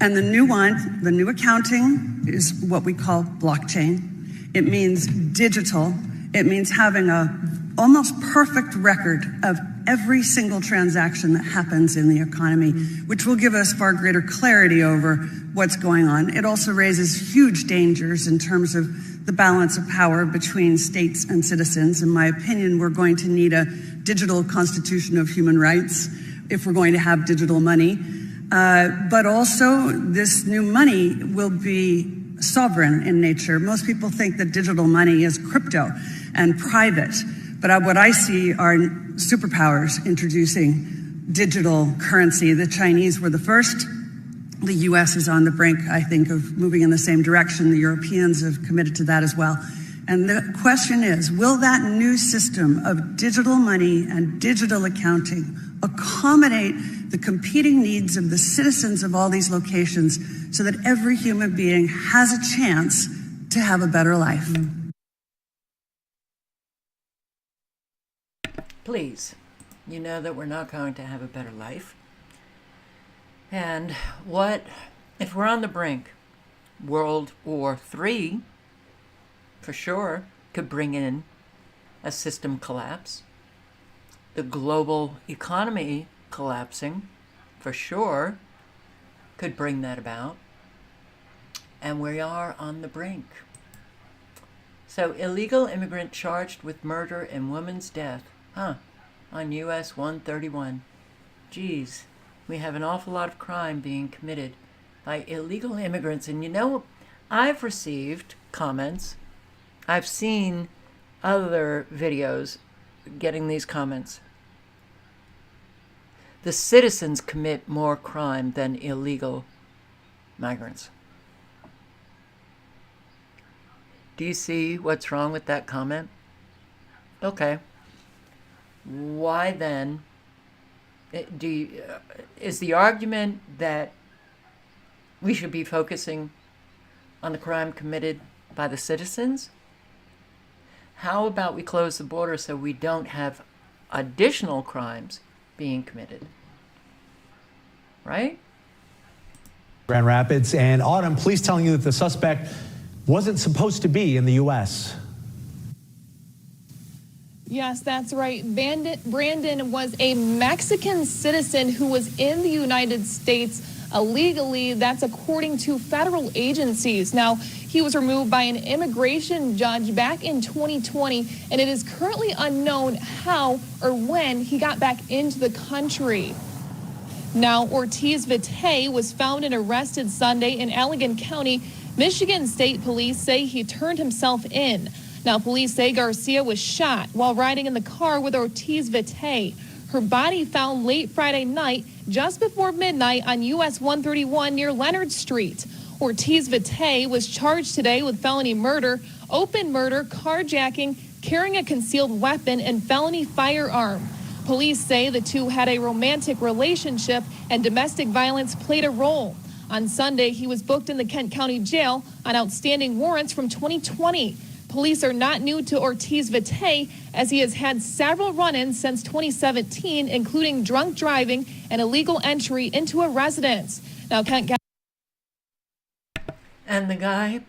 And the new one, the new accounting, is what we call blockchain. It means digital. It means having a almost perfect record of every single transaction that happens in the economy, which will give us far greater clarity over what's going on. It also raises huge dangers in terms of the balance of power between states and citizens. In my opinion, we're going to need a digital constitution of human rights if we're going to have digital money. But also, this new money will be sovereign in nature. Most people think that digital money is crypto and private. But what I see are superpowers introducing digital currency. The Chinese were the first. The U.S. is on the brink, I think, of moving in the same direction. The Europeans have committed to that as well. And the question is, will that new system of digital money and digital accounting accommodate the competing needs of the citizens of all these locations so that every human being has a chance to have a better life? Please, you know that we're not going to have a better life. And what, if we're on the brink, World War III, for sure, could bring in a system collapse. The global economy collapsing, for sure, could bring that about. And we are on the brink. So, illegal immigrant charged with murder and woman's death. On US 131. Geez, we have an awful lot of crime being committed by illegal immigrants. And you know, I've received comments. I've seen other videos getting these comments. The citizens commit more crime than illegal migrants. Do you see what's wrong with that comment? Okay. Why then is the argument that we should be focusing on the crime committed by the citizens? How about we close the border so we don't have additional crimes being committed? Right? Grand Rapids and Autumn, police telling you that the suspect wasn't supposed to be in the U.S. Yes, that's right. Brandon was a Mexican citizen who was in the United States illegally. That's according to federal agencies. Now, he was removed by an immigration judge back in 2020, and it is currently unknown how or when he got back into the country. Now, Ortiz Vite was found and arrested Sunday in Allegan County. Michigan State Police say he turned himself in. Now, police say Garcia was shot while riding in the car with Ortiz Vite. Her body found late Friday night, just before midnight on US 131 near Leonard Street. Ortiz Vite was charged today with felony murder, open murder, carjacking, carrying a concealed weapon, and felony firearm. Police say the two had a romantic relationship and domestic violence played a role. On Sunday, he was booked in the Kent County Jail on outstanding warrants from 2020. Police are not new to Ortiz Vite, as he has had several run-ins since 2017, including drunk driving and illegal entry into a residence. Now, Kent County. And the guy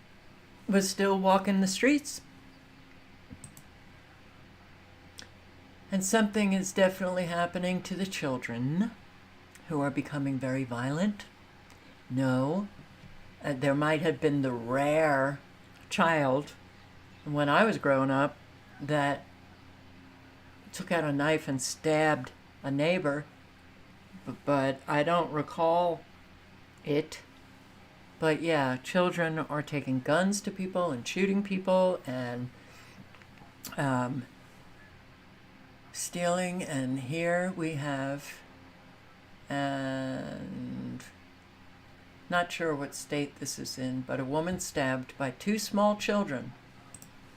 was still walking the streets. And something is definitely happening to the children who are becoming very violent. No, there might have been the rare child when I was growing up that took out a knife and stabbed a neighbor, but I don't recall it. But yeah, children are taking guns to people and shooting people and stealing. And here we have, and not sure what state this is in, but a woman stabbed by two small children.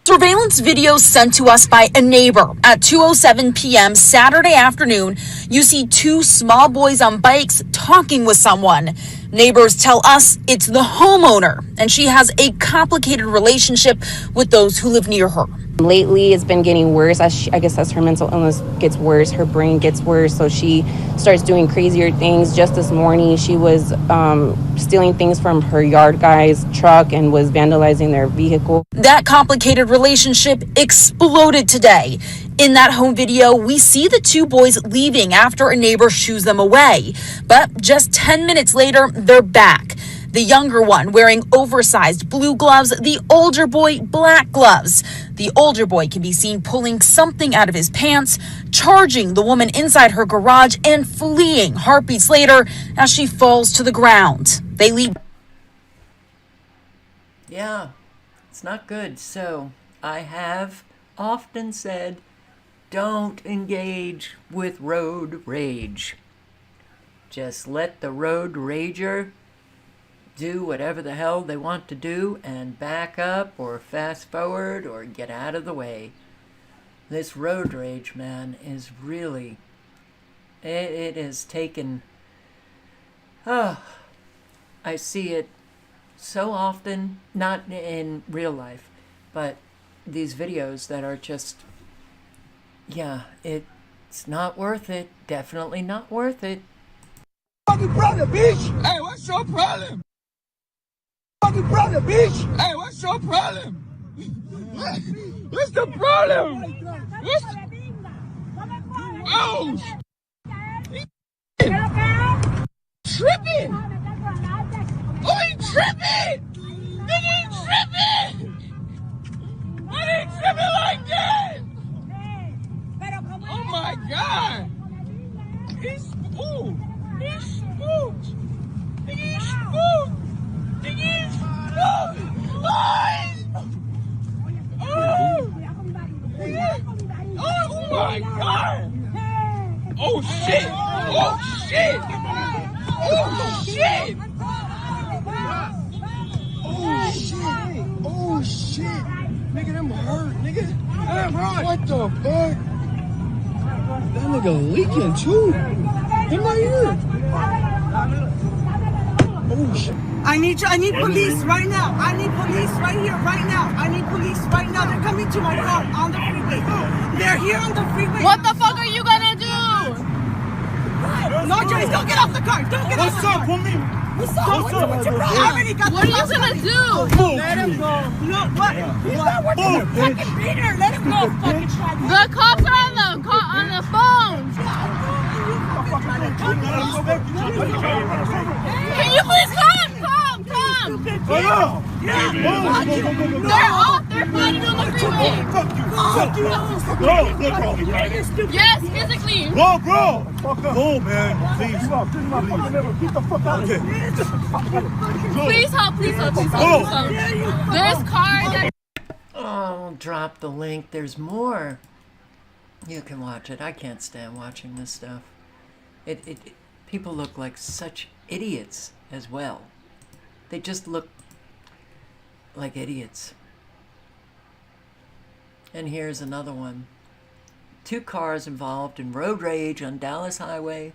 Surveillance video sent to us by a neighbor at 2:07 p.m. Saturday afternoon. You see two small boys on bikes talking with someone. Neighbors tell us it's the homeowner, and she has a complicated relationship with those who live near her. Lately, it's been getting worse. I guess as her mental illness gets worse, her brain gets worse, so she starts doing crazier things. Just this morning, she was stealing things from her yard guy's truck and was vandalizing their vehicle. That complicated relationship exploded today. In that home video, we see the two boys leaving after a neighbor shoos them away. But just 10 minutes later, they're back. The younger one wearing oversized blue gloves, the older boy black gloves. The older boy can be seen pulling something out of his pants, charging the woman inside her garage, and fleeing heartbeats later as she falls to the ground. They leave. Yeah, it's not good. So I have often said, don't engage with road rage. Just let the road rager do whatever the hell they want to do and back up or fast forward or get out of the way. This road rage, man, is really, it has taken, I see it so often, not in real life, but these videos that are just, yeah, it's not worth it. Definitely not worth it. brother, bitch? Hey, what's your problem? Fucking brother, bitch. Hey, what's your problem? What's the problem? What's oh, tripping. Oh, he tripping. Nigga, he tripping. Why they tripping like that? Oh my God. He's spooked. He's spooked. Nigga, he's spooked. Nigga, he's spooked. Oh my God. Oh shit. Oh shit. Oh shit. Oh shit. Oh shit. Nigga, them hurt. Nigga, them hurt. What the fuck? That nigga leaking too. Him right here. Oh shit. I need police right now. I need police right here, right now. I need police right now. They're coming to my car on the freeway. They're here on the freeway. What the fuck are you gonna do? No, Jace, don't get off the car. Don't get off the car. What's up? What's up? What's your problem? I already got What are you gonna do? Let him go. No, what? He's not working with fucking Peter. Let him go, fucking try. The cops are on the phone. Can you please come? They're fighting on the freeway. Yes, physically. Bro. Go, man. Please. Get the fuck out of here. Please help. This car that... Oh, drop the link. There's more. You can watch it. I can't stand watching this stuff. People look like such idiots as well. They just look like idiots. And here's another one. 2 cars involved in road rage on Dallas Highway.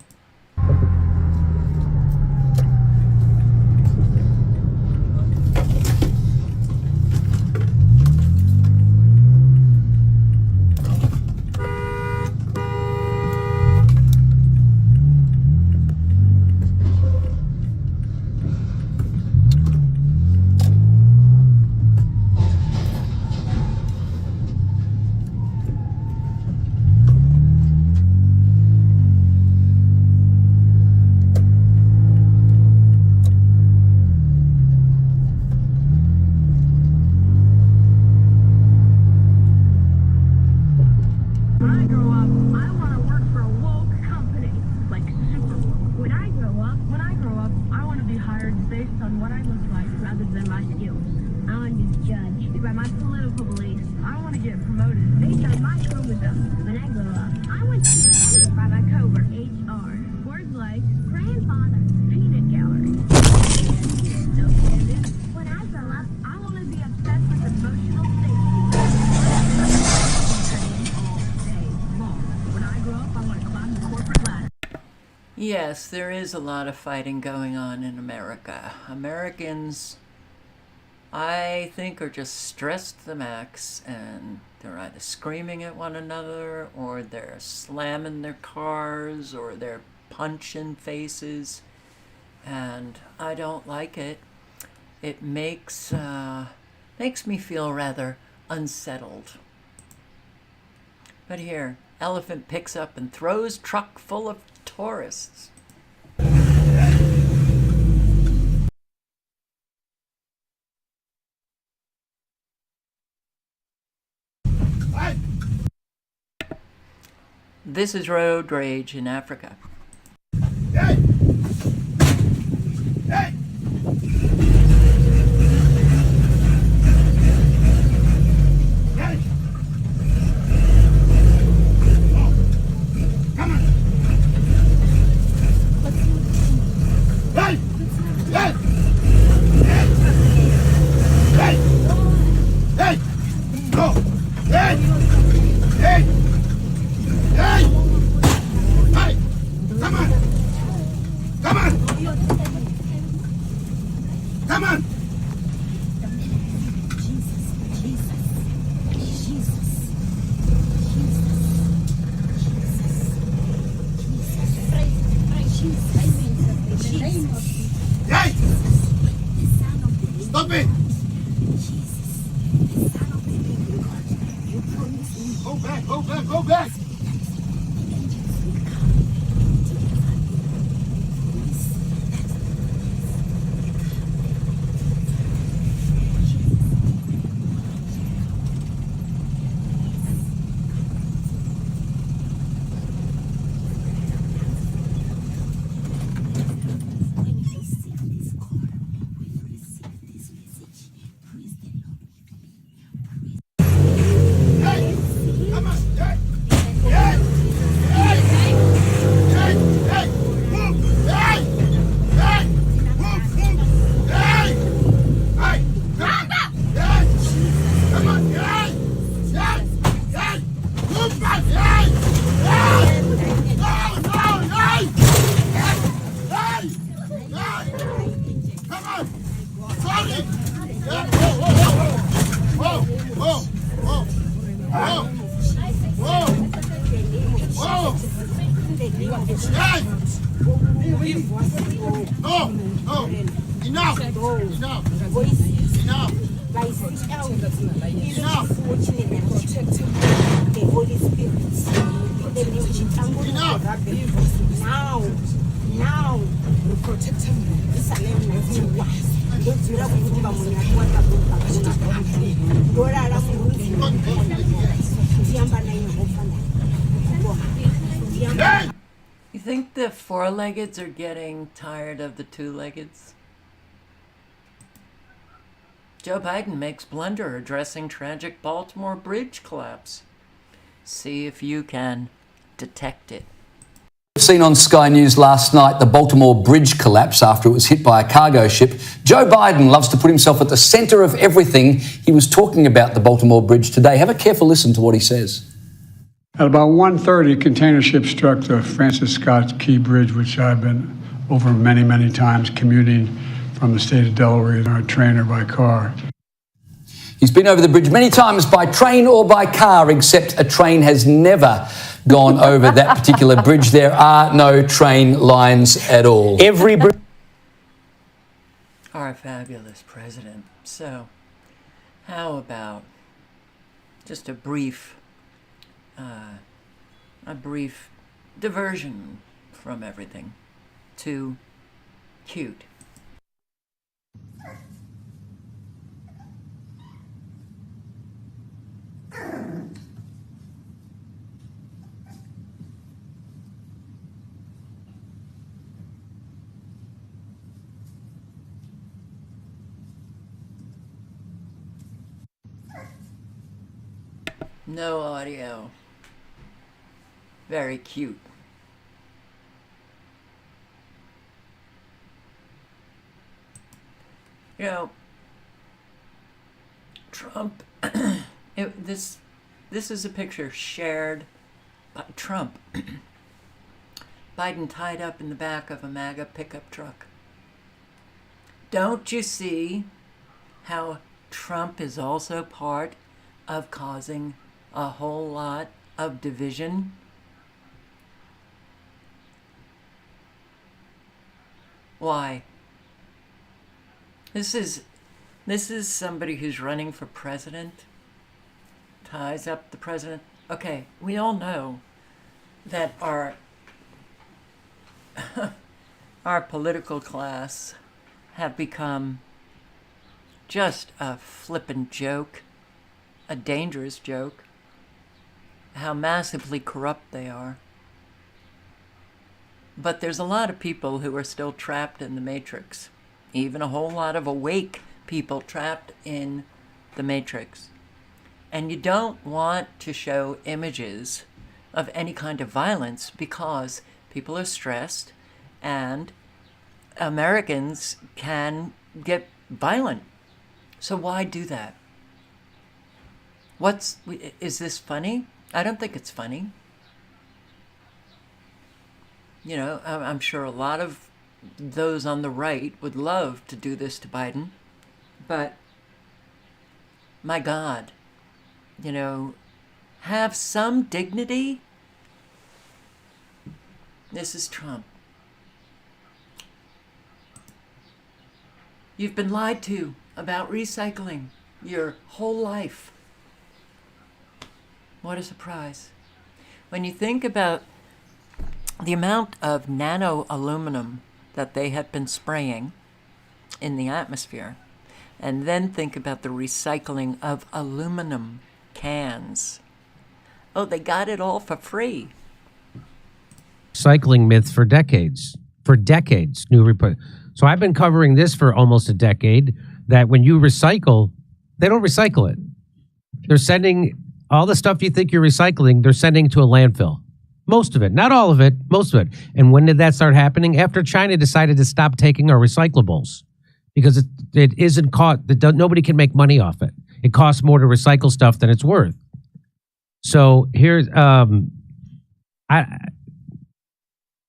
Yes, there is a lot of fighting going on in America. Americans, I think, are just stressed to the max, and they're either screaming at one another, or they're slamming their cars, or they're punching faces, and I don't like it. It makes me feel rather unsettled. But here, elephant picks up and throws truck full of tourists. This is road rage in Africa. Hey! Hey! Go back, go back, go back! You think the four-leggeds are getting tired of the two-leggeds? Joe Biden makes blunder addressing tragic Baltimore bridge collapse. See if you can detect it. Seen on Sky News last night the Baltimore bridge collapse after it was hit by a cargo ship. Joe Biden loves to put himself at the centre of everything. He was talking about the Baltimore bridge today. Have a careful listen to what he says. At about 1:30, a container ship struck the Francis Scott Key Bridge, which I've been over many, many times commuting from the state of Delaware in our train or by car. He's been over the bridge many times by train or by car, except a train has never gone over that particular bridge. There are no train lines at all. Every bridge. Our fabulous president. So, how about just a brief diversion from everything to cute. No audio. Very cute. You know, Trump, this is a picture shared by Trump. Biden tied up in the back of a MAGA pickup truck. Don't you see how Trump is also part of causing a whole lot of division? Why? This is somebody who's running for president, ties up the president. Okay, we all know that our political class have become just a flippant joke, a dangerous joke, how massively corrupt they are. But there's a lot of people who are still trapped in the matrix, even a whole lot of awake people trapped in the matrix. And you don't want to show images of any kind of violence because people are stressed and Americans can get violent. So why do that? Is this funny? I don't think it's funny. You know, I'm sure a lot of those on the right would love to do this to Biden, but my God, you know, have some dignity. This is Trump. You've been lied to about recycling. your whole life. What a surprise. When you think about the amount of nano aluminum that they have been spraying in the atmosphere, and then think about the recycling of aluminum cans. Oh, they got it all for free. Recycling myth for decades. For decades. So I've been covering this for almost a decade, that when you recycle, they don't recycle it. They're sending all the stuff you think you're recycling, they're sending to a landfill. Most of it. Not all of it, most of it. And when did that start happening? After China decided to stop taking our recyclables. Because it isn't nobody can make money off it. It costs more to recycle stuff than it's worth. So here's I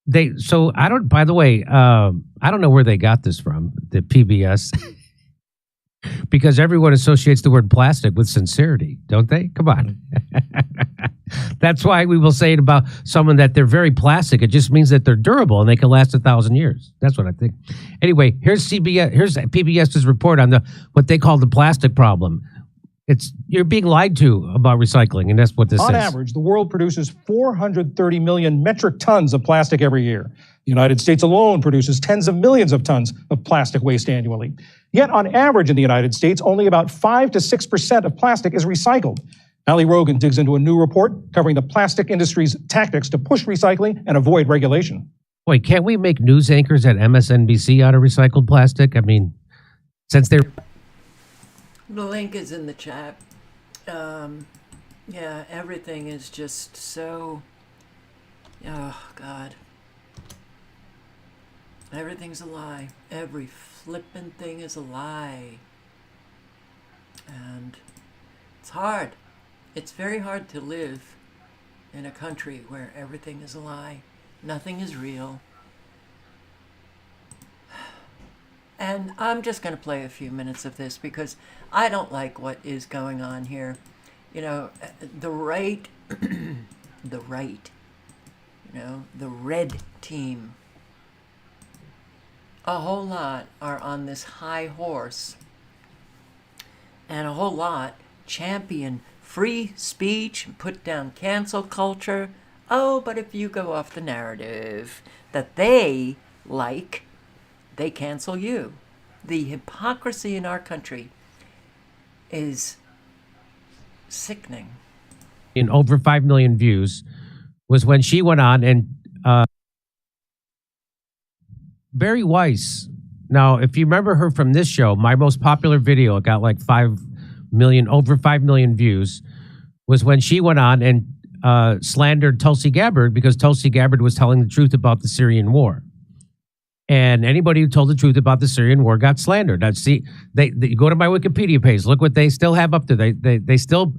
don't, by the way, I don't know where they got this from, the PBS, because everyone associates the word plastic with sincerity, don't they? Come on. That's why we will say it about someone that they're very plastic. It just means that they're durable and they can last 1,000 years. That's what I think. Anyway, here's PBS's report on what they call the plastic problem. You're being lied to about recycling, and that's what this is. On average, the world produces 430 million metric tons of plastic every year. The United States alone produces tens of millions of tons of plastic waste annually. Yet, on average in the United States, only about 5 to 6% of plastic is recycled. Ali Rogan digs into a new report covering the plastic industry's tactics to push recycling and avoid regulation. Wait, can't we make news anchors at MSNBC out of recycled plastic? I mean, since they're... The link is in the chat. Yeah, everything is just so... Oh, God. Everything's a lie. Every flippin' thing is a lie. And it's hard. It's very hard to live in a country where everything is a lie. Nothing is real. And I'm just going to play a few minutes of this because I don't like what is going on here. You know, the right, the red team, a whole lot are on this high horse, and a whole lot champion free speech and put down cancel culture. Oh, but if you go off the narrative that they like, they cancel you. The hypocrisy in our country is sickening. In over 5 million views was when she went on and Barry Weiss. Now, if you remember her from this show, my most popular video, it got like over 5 million views, was when she went on and slandered Tulsi Gabbard because Tulsi Gabbard was telling the truth about the Syrian war. And anybody who told the truth about the Syrian war got slandered. Now, see, they go to my Wikipedia page. Look what they still have up there. They still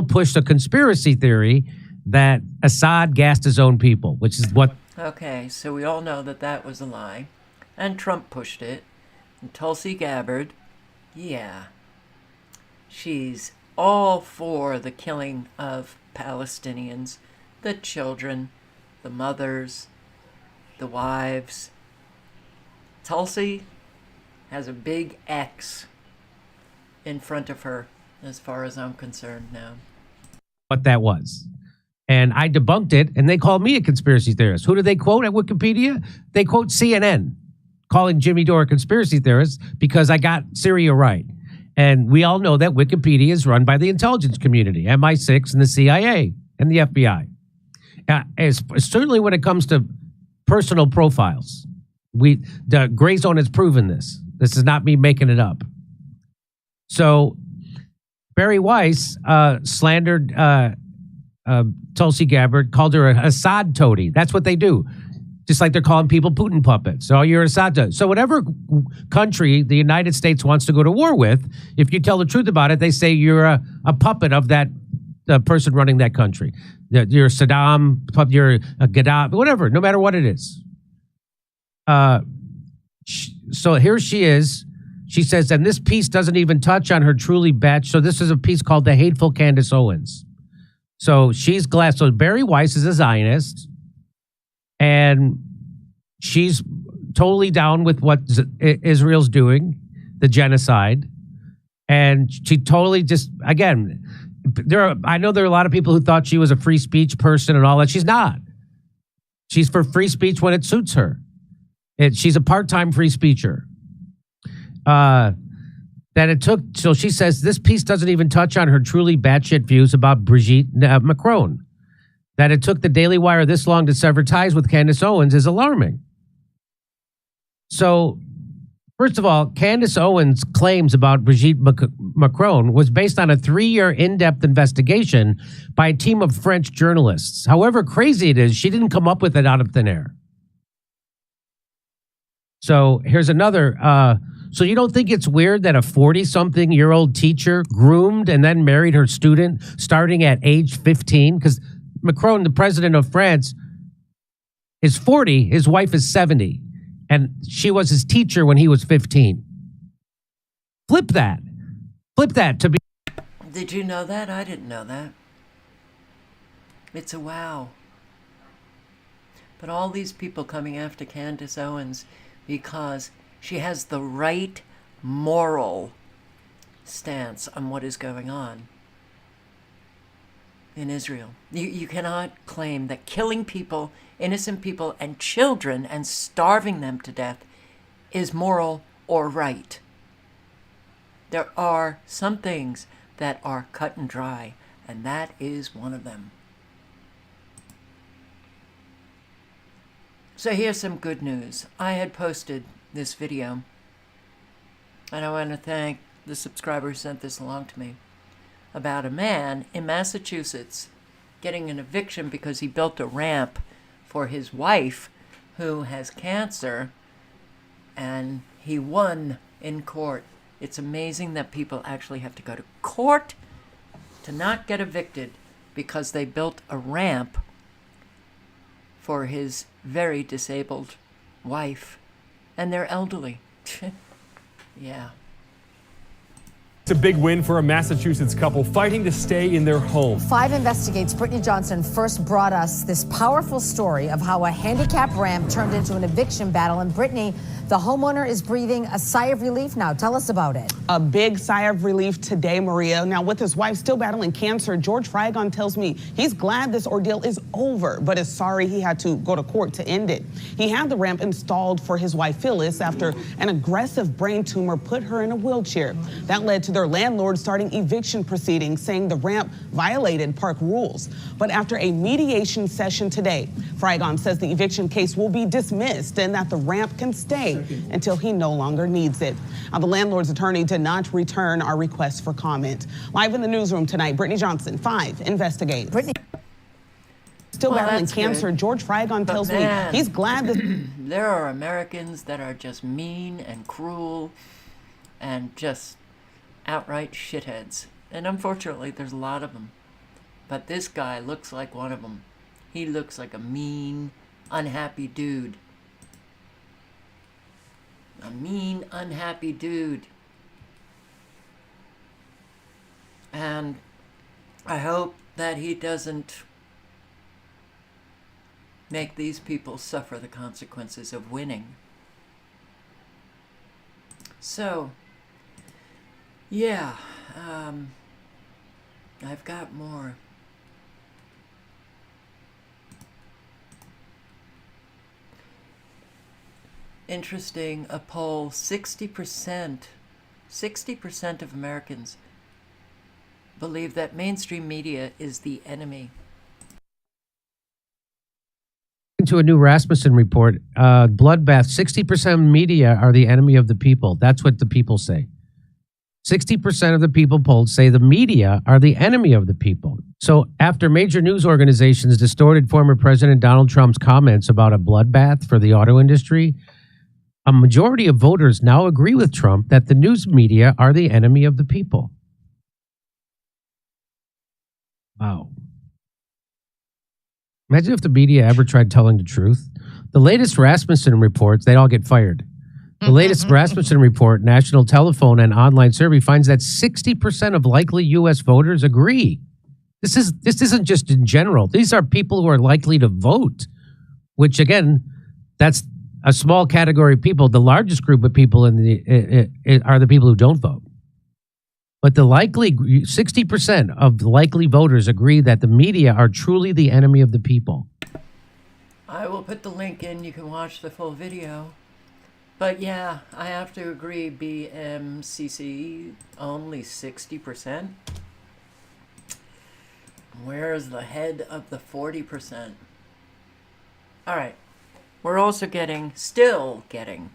push a conspiracy theory that Assad gassed his own people, which is what. Okay, so we all know that that was a lie, and Trump pushed it. And Tulsi Gabbard, yeah, she's all for the killing of Palestinians, the children, the mothers, the wives. Tulsi has a big X in front of her, as far as I'm concerned now. What that was. And I debunked it, and they called me a conspiracy theorist. Who do they quote at Wikipedia? They quote CNN, calling Jimmy Dore a conspiracy theorist because I got Syria right. And we all know that Wikipedia is run by the intelligence community, MI6 and the CIA and the FBI. Certainly when it comes to personal profiles, the gray zone has proven this. This is not me making it up. So Barry Weiss slandered Tulsi Gabbard, called her a Assad toady. That's what they do. Just like they're calling people Putin puppets. Oh, you're Assad toady. So whatever country the United States wants to go to war with, if you tell the truth about it, they say you're a puppet of that person running that country. You're Saddam, you're a Gaddafi, whatever, no matter what it is. So here she is. She says, and this piece doesn't even touch on her truly bad. So this is a piece called The Hateful Candace Owens. So she's glass. So Barry Weiss is a Zionist, and she's totally down with what Israel's doing, the genocide. And she totally just, again, I know there are a lot of people who thought she was a free speech person and all that. She's not. She's for free speech when it suits her. She's a part-time free speecher. So she says this piece doesn't even touch on her truly batshit views about Brigitte Macron. That it took the Daily Wire this long to sever ties with Candace Owens is alarming. So, first of all, Candace Owens' claims about Brigitte Macron was based on a 3-year in-depth investigation by a team of French journalists. However crazy it is, she didn't come up with it out of thin air. So here's another. So you don't think it's weird that a 40-something-year-old teacher groomed and then married her student starting at age 15? Because Macron, the president of France, is 40. His wife is 70. And she was his teacher when he was 15. Flip that. Flip that to be. Did you know that? I didn't know that. It's a wow. But all these people coming after Candace Owens because she has the right moral stance on what is going on in Israel. You cannot claim that killing people, innocent people, and children and starving them to death is moral or right. There are some things that are cut and dry, and that is one of them. So here's some good news. I had posted this video, and I want to thank the subscriber who sent this along to me, about a man in Massachusetts getting an eviction because he built a ramp for his wife who has cancer, and he won in court. It's amazing that people actually have to go to court to not get evicted because they built a ramp for his very disabled wife, and they're elderly. Yeah. It's a big win for a Massachusetts couple fighting to stay in their home. 5 investigates. Brittany Johnson first brought us this powerful story of how a handicap ramp turned into an eviction battle. And Brittany, the homeowner is breathing a sigh of relief now. Tell us about it. A big sigh of relief today, Maria. Now, with his wife still battling cancer, George Fragon tells me he's glad this ordeal is over, but is sorry he had to go to court to end it. He had the ramp installed for his wife, Phyllis, after an aggressive brain tumor put her in a wheelchair. That led to their landlord starting eviction proceedings, saying the ramp violated park rules. But after a mediation session today, Fragon says the eviction case will be dismissed and that the ramp can stay until he no longer needs it. Now, the landlord's attorney did not return our request for comment. Live in the newsroom tonight, Brittany Johnson, 5 investigates. Brittany. Still battling cancer, good. George Fragon tells me he's glad that there are Americans that are just mean and cruel and just outright shitheads. And unfortunately, there's a lot of them. But this guy looks like one of them. He looks like a mean, unhappy dude. A mean, unhappy dude. And I hope that he doesn't make these people suffer the consequences of winning. So, yeah, I've got more. Interesting, a poll, 60% of Americans believe that mainstream media is the enemy. To a new Rasmussen report, bloodbath, 60% of media are the enemy of the people. That's what the people say. 60% of the people polled say the media are the enemy of the people. So after major news organizations distorted former President Donald Trump's comments about a bloodbath for the auto industry, a majority of voters now agree with Trump that the news media are the enemy of the people. Wow. Imagine if the media ever tried telling the truth. The latest Rasmussen reports, they'd all get fired. The latest Rasmussen report, national telephone and online survey, finds that 60% of likely U.S. voters agree. This isn't just in general. These are people who are likely to vote, which again, that's a small category of people. The largest group of people are the people who don't vote. But the likely 60% of the likely voters agree that the media are truly the enemy of the people. I will put the link in. You can watch the full video. But yeah, I have to agree. BMCC only 60%. Where's the head of the 40%? All right. We're also still getting,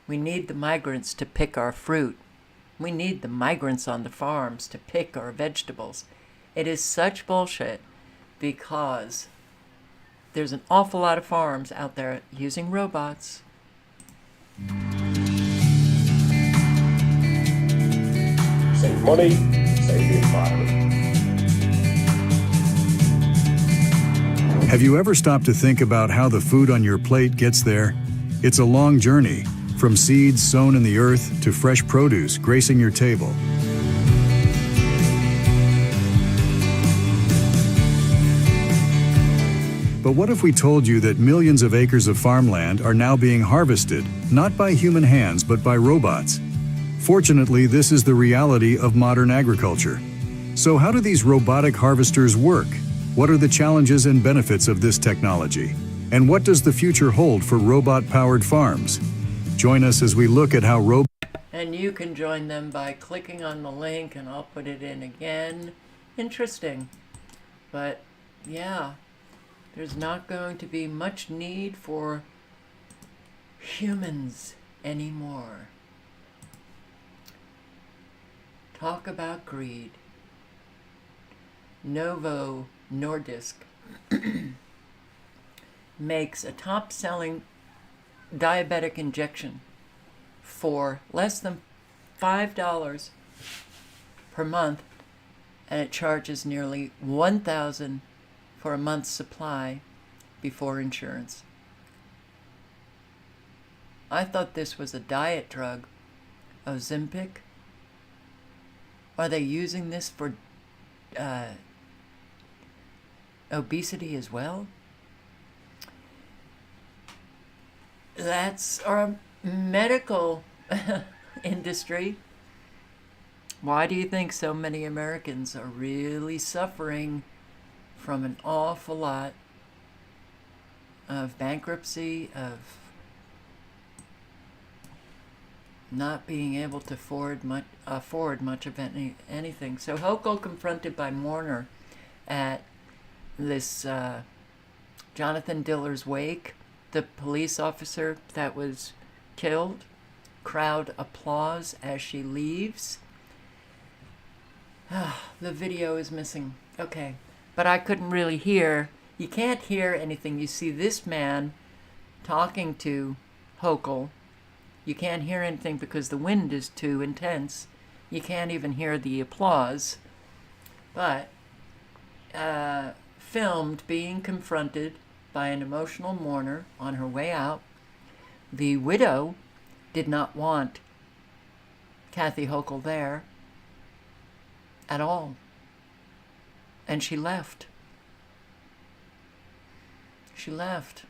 we need the migrants to pick our fruit. We need the migrants on the farms to pick our vegetables. It is such bullshit because there's an awful lot of farms out there using robots. Save money, save the environment. Have you ever stopped to think about how the food on your plate gets there? It's a long journey, from seeds sown in the earth to fresh produce gracing your table. But what if we told you that millions of acres of farmland are now being harvested, not by human hands, but by robots? Fortunately, this is the reality of modern agriculture. So how do these robotic harvesters work? What are the challenges and benefits of this technology? And what does the future hold for robot-powered farms? Join us as we look at how And you can join them by clicking on the link, and I'll put it in again. Interesting. But yeah, there's not going to be much need for humans anymore. Talk about greed. Novo Nordisk makes a top-selling diabetic injection for less than $5 per month, and it charges nearly $1,000 for a month's supply before insurance. I thought this was a diet drug, Ozempic. Are they using this for obesity as well? That's our medical industry. Why do you think so many Americans are really suffering from an awful lot of bankruptcy, of not being able to afford much of anything? So Hochul confronted by Warner at this Jonathan Diller's wake, the police officer that was killed. Crowd applause as she leaves. The video is missing. Okay. But I couldn't really hear. You can't hear anything. You see this man talking to Hochul. You can't hear anything because the wind is too intense. You can't even hear the applause. But filmed being confronted by an emotional mourner on her way out. The widow did not want Kathy Hochul there at all. And she left. She left.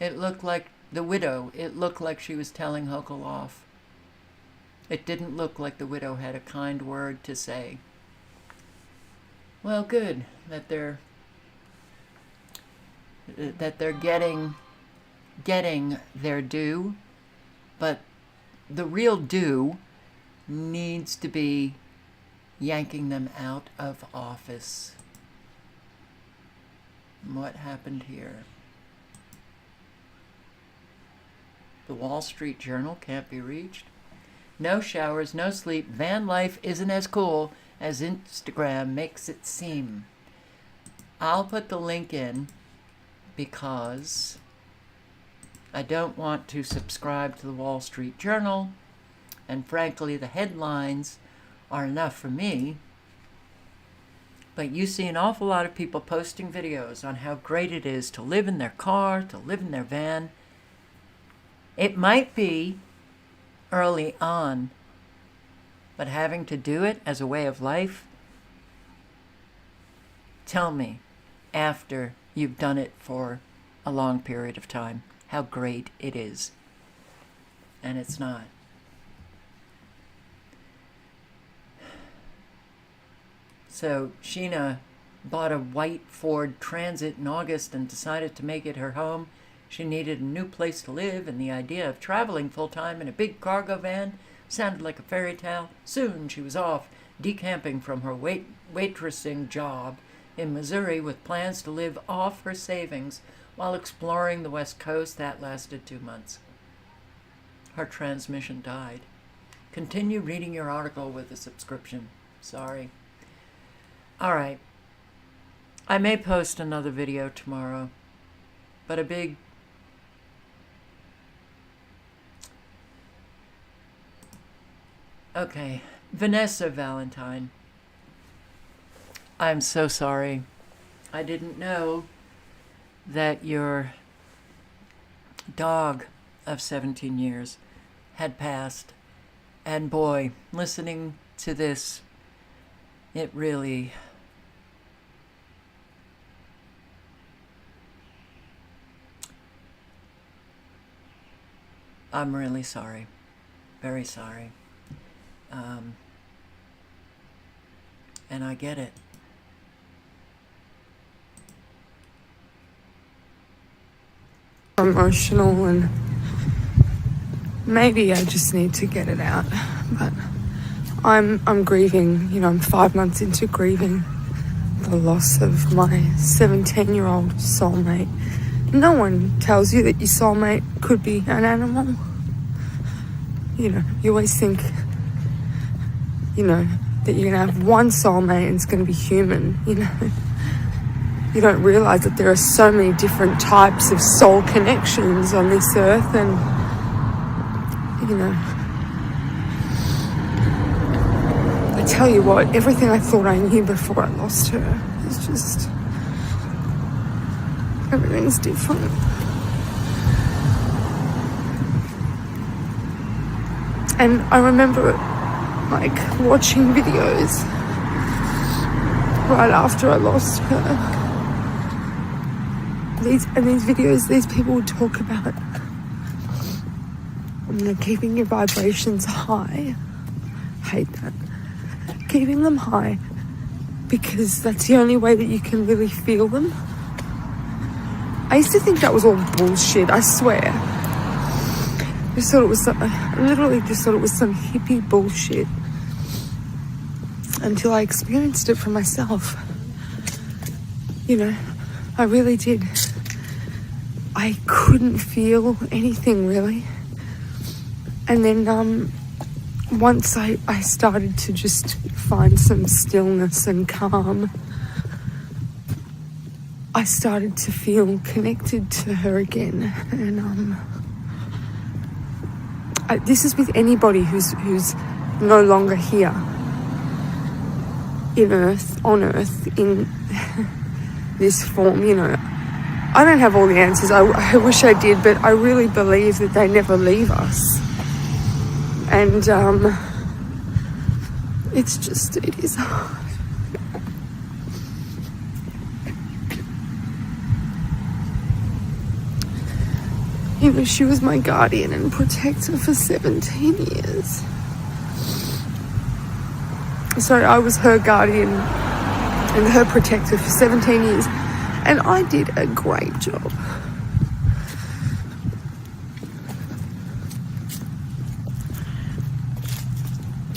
It looked like the widow, it looked like she was telling Hochul off. It didn't look like the widow had a kind word to say. Well, good that they're getting their due, but the real due needs to be yanking them out of office. What happened here? The Wall Street Journal can't be reached. No showers, no sleep. Van life isn't as cool as Instagram makes it seem. I'll put the link in because I don't want to subscribe to the Wall Street Journal, and frankly, the headlines are enough for me. But you see an awful lot of people posting videos on how great it is to live in their car, to live in their van. It might be early on, but having to do it as a way of life, tell me after you've done it for a long period of time how great it is. And it's not. So Sheena bought a white Ford Transit in August and decided to make it her home. She needed a new place to live, and the idea of traveling full-time in a big cargo van sounded like a fairy tale. Soon she was off, decamping from her waitressing job in Missouri with plans to live off her savings while exploring the West Coast. That lasted 2 months. Her transmission died. Continue reading your article with a subscription. Sorry. All right. I may post another video tomorrow, but a big okay, Vanessa Valentine. I'm so sorry. I didn't know that your dog of 17 years had passed. And boy, listening to this, it really... I'm really sorry. Very sorry. And I get it. Emotional, and maybe I just need to get it out. But I'm grieving. You know, I'm 5 months into grieving the loss of my 17-year-old soulmate. No one tells you that your soulmate could be an animal. You know, you always think, you know, that you're going to have one soulmate and it's going to be human, you know. You don't realize that there are so many different types of soul connections on this earth, and, you know, I tell you what, everything I thought I knew before I lost her is just, everything's different. And I remember, like, watching videos right after I lost her. These videos, these people would talk about, you know, keeping your vibrations high. Hate that. Keeping them high, because that's the only way that you can really feel them. I used to think that was all bullshit, I swear. I just thought it was I literally just thought it was some hippie bullshit until I experienced it for myself. You know, I really did. I couldn't feel anything, really. And then once I started to just find some stillness and calm, I started to feel connected to her again. And this is with anybody who's no longer here on Earth, in this form, you know. I don't have all the answers. I wish I did, but I really believe that they never leave us. And it is hard. You know, she was my guardian and protector for 17 years. So I was her guardian and her protector for 17 years. And I did a great job.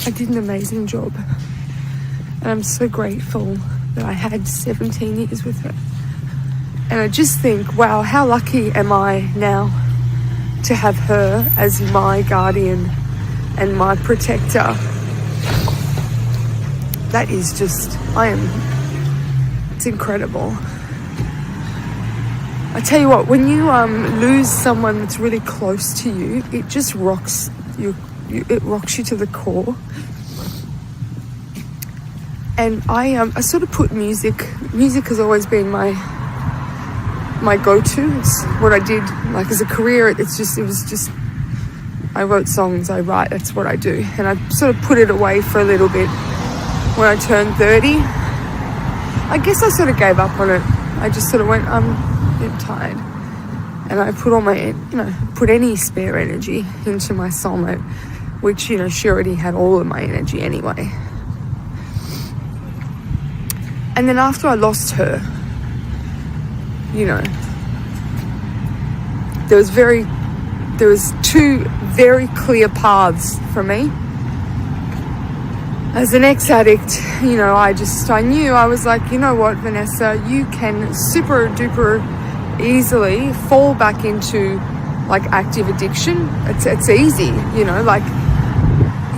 I did an amazing job. And I'm so grateful that I had 17 years with her. And I just think, wow, how lucky am I now to have her as my guardian and my protector. That is just, it's incredible. I tell you what, when you lose someone that's really close to you, it just rocks you. It rocks you to the core. And I sort of put music. Music has always been my go-to. It's what I did, like, as a career. It was just I wrote songs. I write. That's what I do. And I sort of put it away for a little bit when I turned 30. I guess I sort of gave up on it. I just sort of went, I'm tired, and I put all my, put any spare energy into my soulmate, which, she already had all of my energy anyway. And then after I lost her, you know, there was two very clear paths for me. As an ex-addict, you know, I knew, I was like, you know what, Vanessa, you can super duper easily fall back into like active addiction. It's easy, you know, like,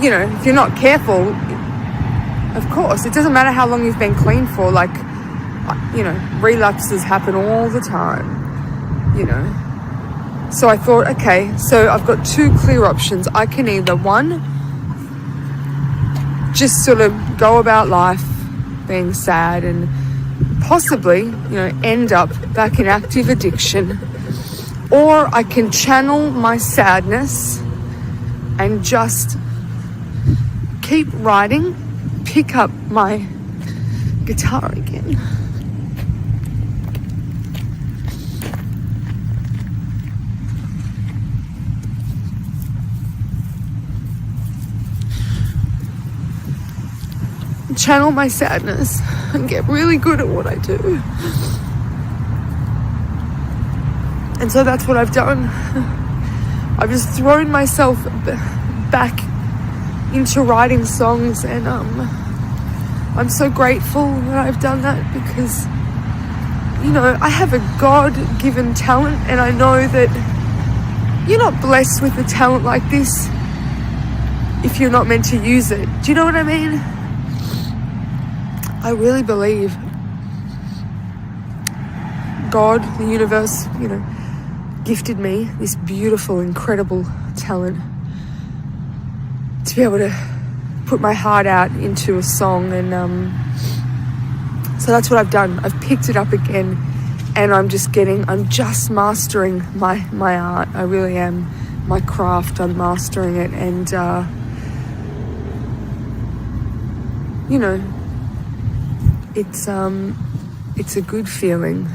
you know, if you're not careful, of course, it doesn't matter how long you've been clean for, like, you know, relapses happen all the time, you know. So I thought, okay, so I've got two clear options. I can either, one, just sort of go about life being sad and possibly, you know, end up back in active addiction, or I can channel my sadness and just keep writing, pick up my guitar again. Channel my sadness and get really good at what I do. And so that's what I've done. I've just thrown myself back into writing songs, and I'm so grateful that I've done that, because, you know, I have a God-given talent, and I know that you're not blessed with a talent like this if you're not meant to use it. Do you know what I mean? I really believe God, the universe, you know, gifted me this beautiful, incredible talent to be able to put my heart out into a song. And so that's what I've done. I've picked it up again, and I'm just mastering my art. I really am. My craft, I'm mastering it. And, you know, it's a good feeling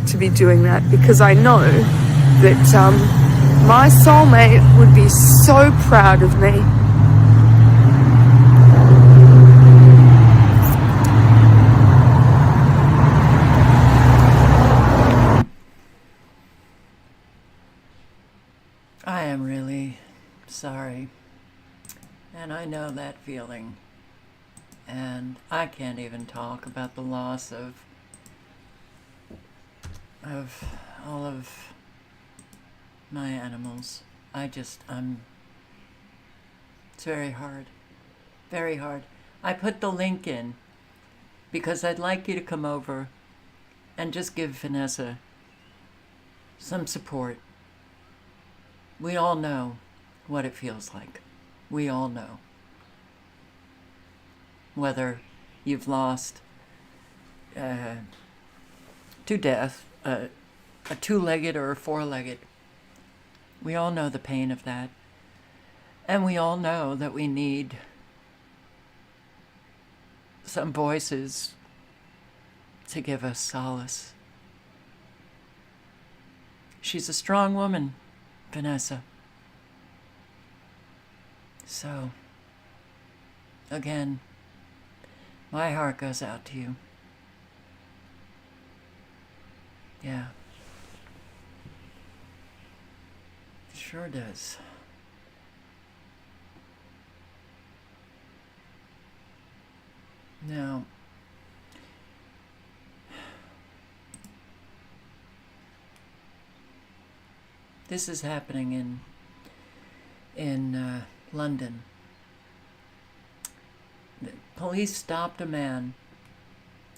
to be doing that, because I know that my soulmate would be so proud of me. I am really sorry, and I know that feeling. And I can't even talk about the loss of all of my animals. It's very hard. Very hard. I put the link in because I'd like you to come over and just give Vanessa some support. We all know what it feels like. We all know. Whether you've lost to death, a two-legged or a four-legged, we all know the pain of that. And we all know that we need some voices to give us solace. She's a strong woman, Vanessa. So, again, my heart goes out to you. Yeah. It sure does. Now, this is happening in London. The police stopped a man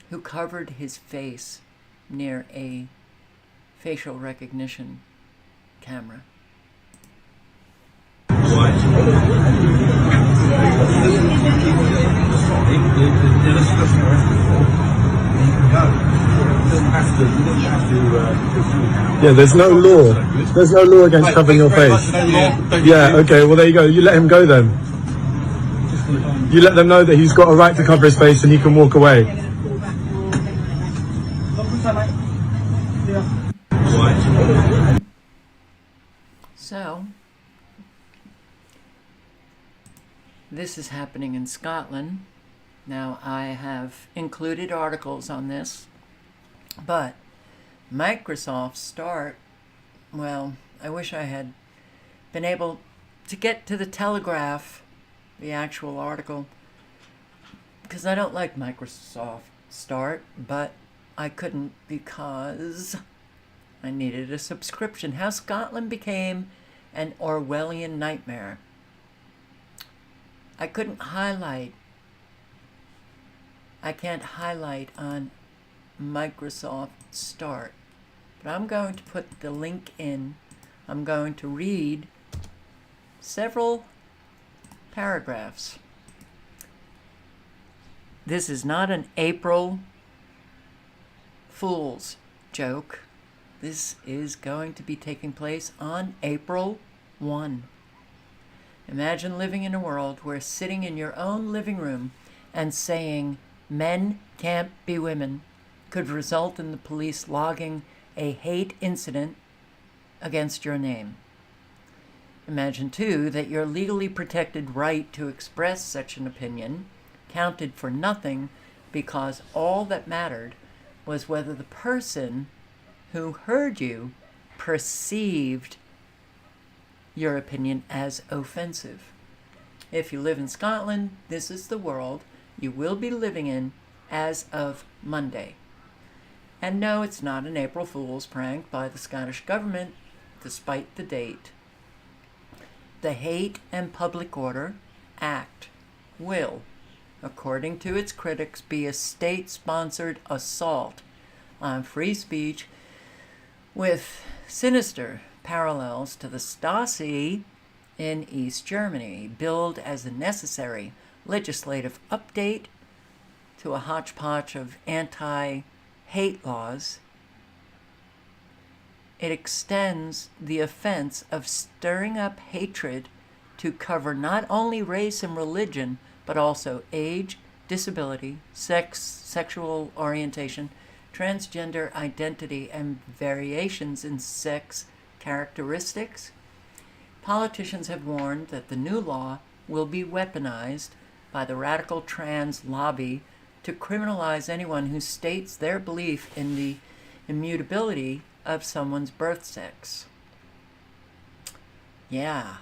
who covered his face near a facial recognition camera. Yeah, there's no law. There's no law against covering your face. Yeah, okay, well there you go. You let him go then. You let them know that he's got a right to cover his face and he can walk away. So, this is happening in Scotland. Now, I have included articles on this, but Microsoft Start, well, I wish I had been able to get to the Telegraph, the actual article, because I don't like Microsoft Start, but I couldn't because I needed a subscription. How Scotland became an Orwellian nightmare. I can't highlight on Microsoft Start, but I'm going to put the link in. I'm going to read several paragraphs. This is not an April Fool's joke. This is going to be taking place on April 1. Imagine living in a world where sitting in your own living room and saying men can't be women could result in the police logging a hate incident against your name. Imagine, too, that your legally protected right to express such an opinion counted for nothing because all that mattered was whether the person who heard you perceived your opinion as offensive. If you live in Scotland, this is the world you will be living in as of Monday. And no, it's not an April Fool's prank by the Scottish government, despite the date. The Hate and Public Order Act will, according to its critics, be a state-sponsored assault on free speech with sinister parallels to the Stasi in East Germany, billed as a necessary legislative update to a hodgepodge of anti-hate laws. It extends the offense of stirring up hatred to cover not only race and religion, but also age, disability, sex, sexual orientation, transgender identity, and variations in sex characteristics. Politicians have warned that the new law will be weaponized by the radical trans lobby to criminalize anyone who states their belief in the immutability of someone's birth sex. Yeah.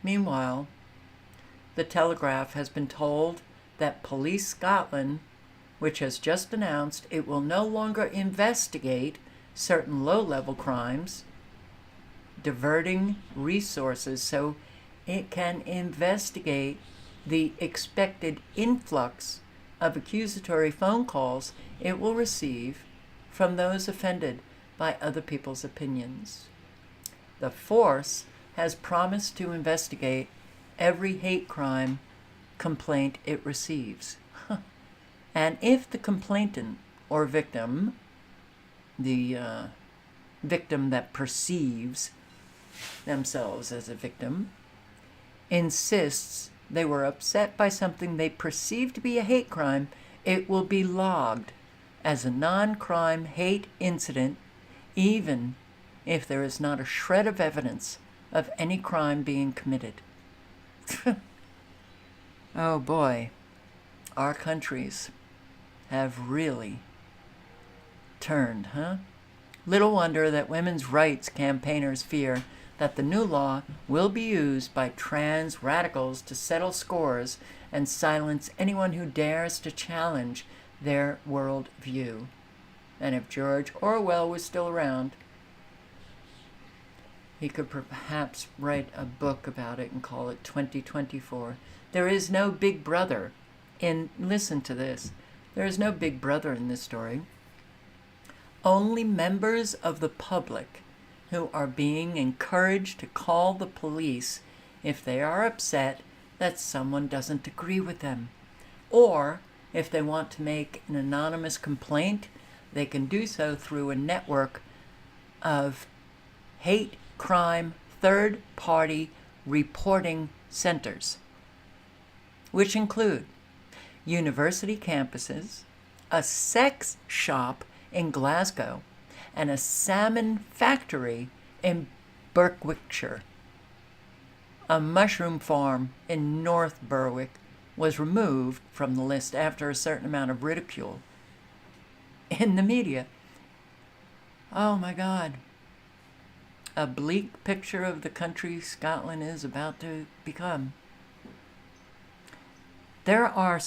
Meanwhile, the Telegraph has been told that Police Scotland, which has just announced it will no longer investigate certain low-level crimes, diverting resources so it can investigate the expected influx of accusatory phone calls it will receive from those offended by other people's opinions. The force has promised to investigate every hate crime complaint it receives. And if the complainant or victim, the victim that perceives themselves as a victim, insists they were upset by something they perceive to be a hate crime, it will be logged as a non-crime hate incident, even if there is not a shred of evidence of any crime being committed. Oh boy, our countries have really turned, huh? Little wonder that women's rights campaigners fear that the new law will be used by trans radicals to settle scores and silence anyone who dares to challenge their world view. And if George Orwell was still around, he could perhaps write a book about it and call it 2024. There is no big brother listen to this, there is no big brother in this story. Only members of the public who are being encouraged to call the police if they are upset that someone doesn't agree with them. Or if they want to make an anonymous complaint, they can do so through a network of hate crime third-party reporting centers, which include university campuses, a sex shop in Glasgow, and a salmon factory in Berwickshire, a mushroom farm in North Berwick, was removed from the list after a certain amount of ridicule in the media. Oh my God. A bleak picture of the country Scotland is about to become. There are...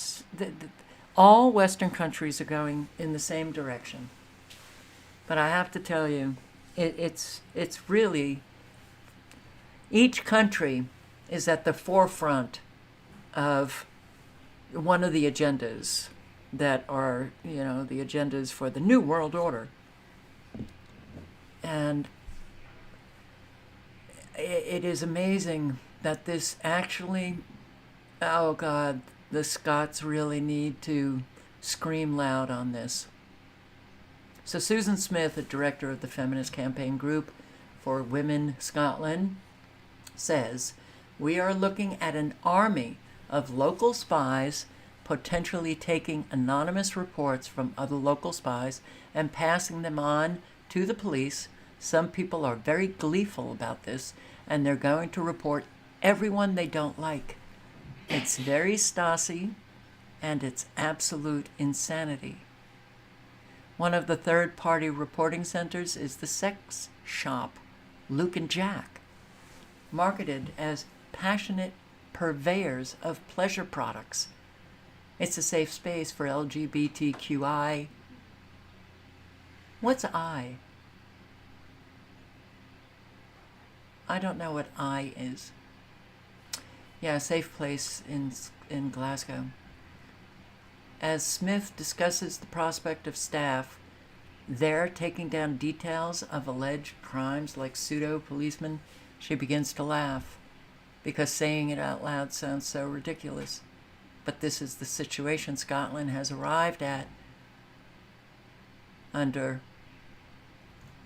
all Western countries are going in the same direction. But I have to tell you, it's really... each country is at the forefront of one of the agendas that are, the agendas for the New World Order. And it is amazing that this actually, oh God, the Scots really need to scream loud on this. So Susan Smith, the director of the feminist campaign group for Women Scotland, says, "We are looking at an army of local spies potentially taking anonymous reports from other local spies and passing them on to the police. Some people are very gleeful about this, and they're going to report everyone they don't like. It's very Stasi, and it's absolute insanity." One of the third-party reporting centers is the sex shop, Luke and Jack, marketed as passionate purveyors of pleasure products. It's a safe space for LGBTQI. What's I? I don't know what I is. Yeah, a safe place in Glasgow. As Smith discusses the prospect of staff there taking down details of alleged crimes like pseudo-policemen, she begins to laugh because saying it out loud sounds so ridiculous. But this is the situation Scotland has arrived at under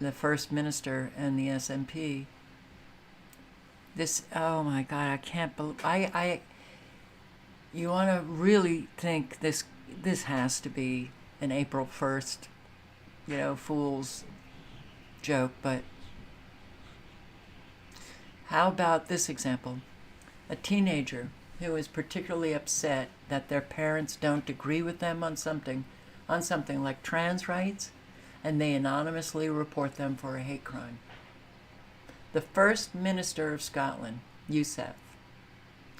the First Minister and the SNP. This, oh my God, I can't believe, you want to really think this has to be an April 1st, fool's joke, but how about this example? A teenager who is particularly upset that their parents don't agree with them on something like trans rights, and they anonymously report them for a hate crime. The First Minister of Scotland, Youssef,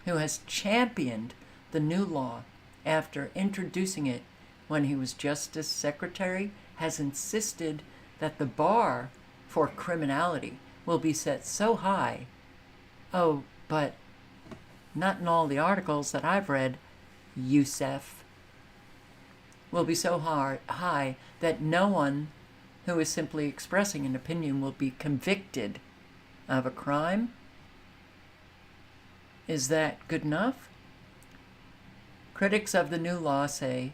who has championed the new law after introducing it when he was Justice Secretary, has insisted that the bar for criminality will be set so high. Oh, but not in all the articles that I've read, Youssef, will be so high that no one who is simply expressing an opinion will be convicted of a crime. Is that good enough? Critics of the new law say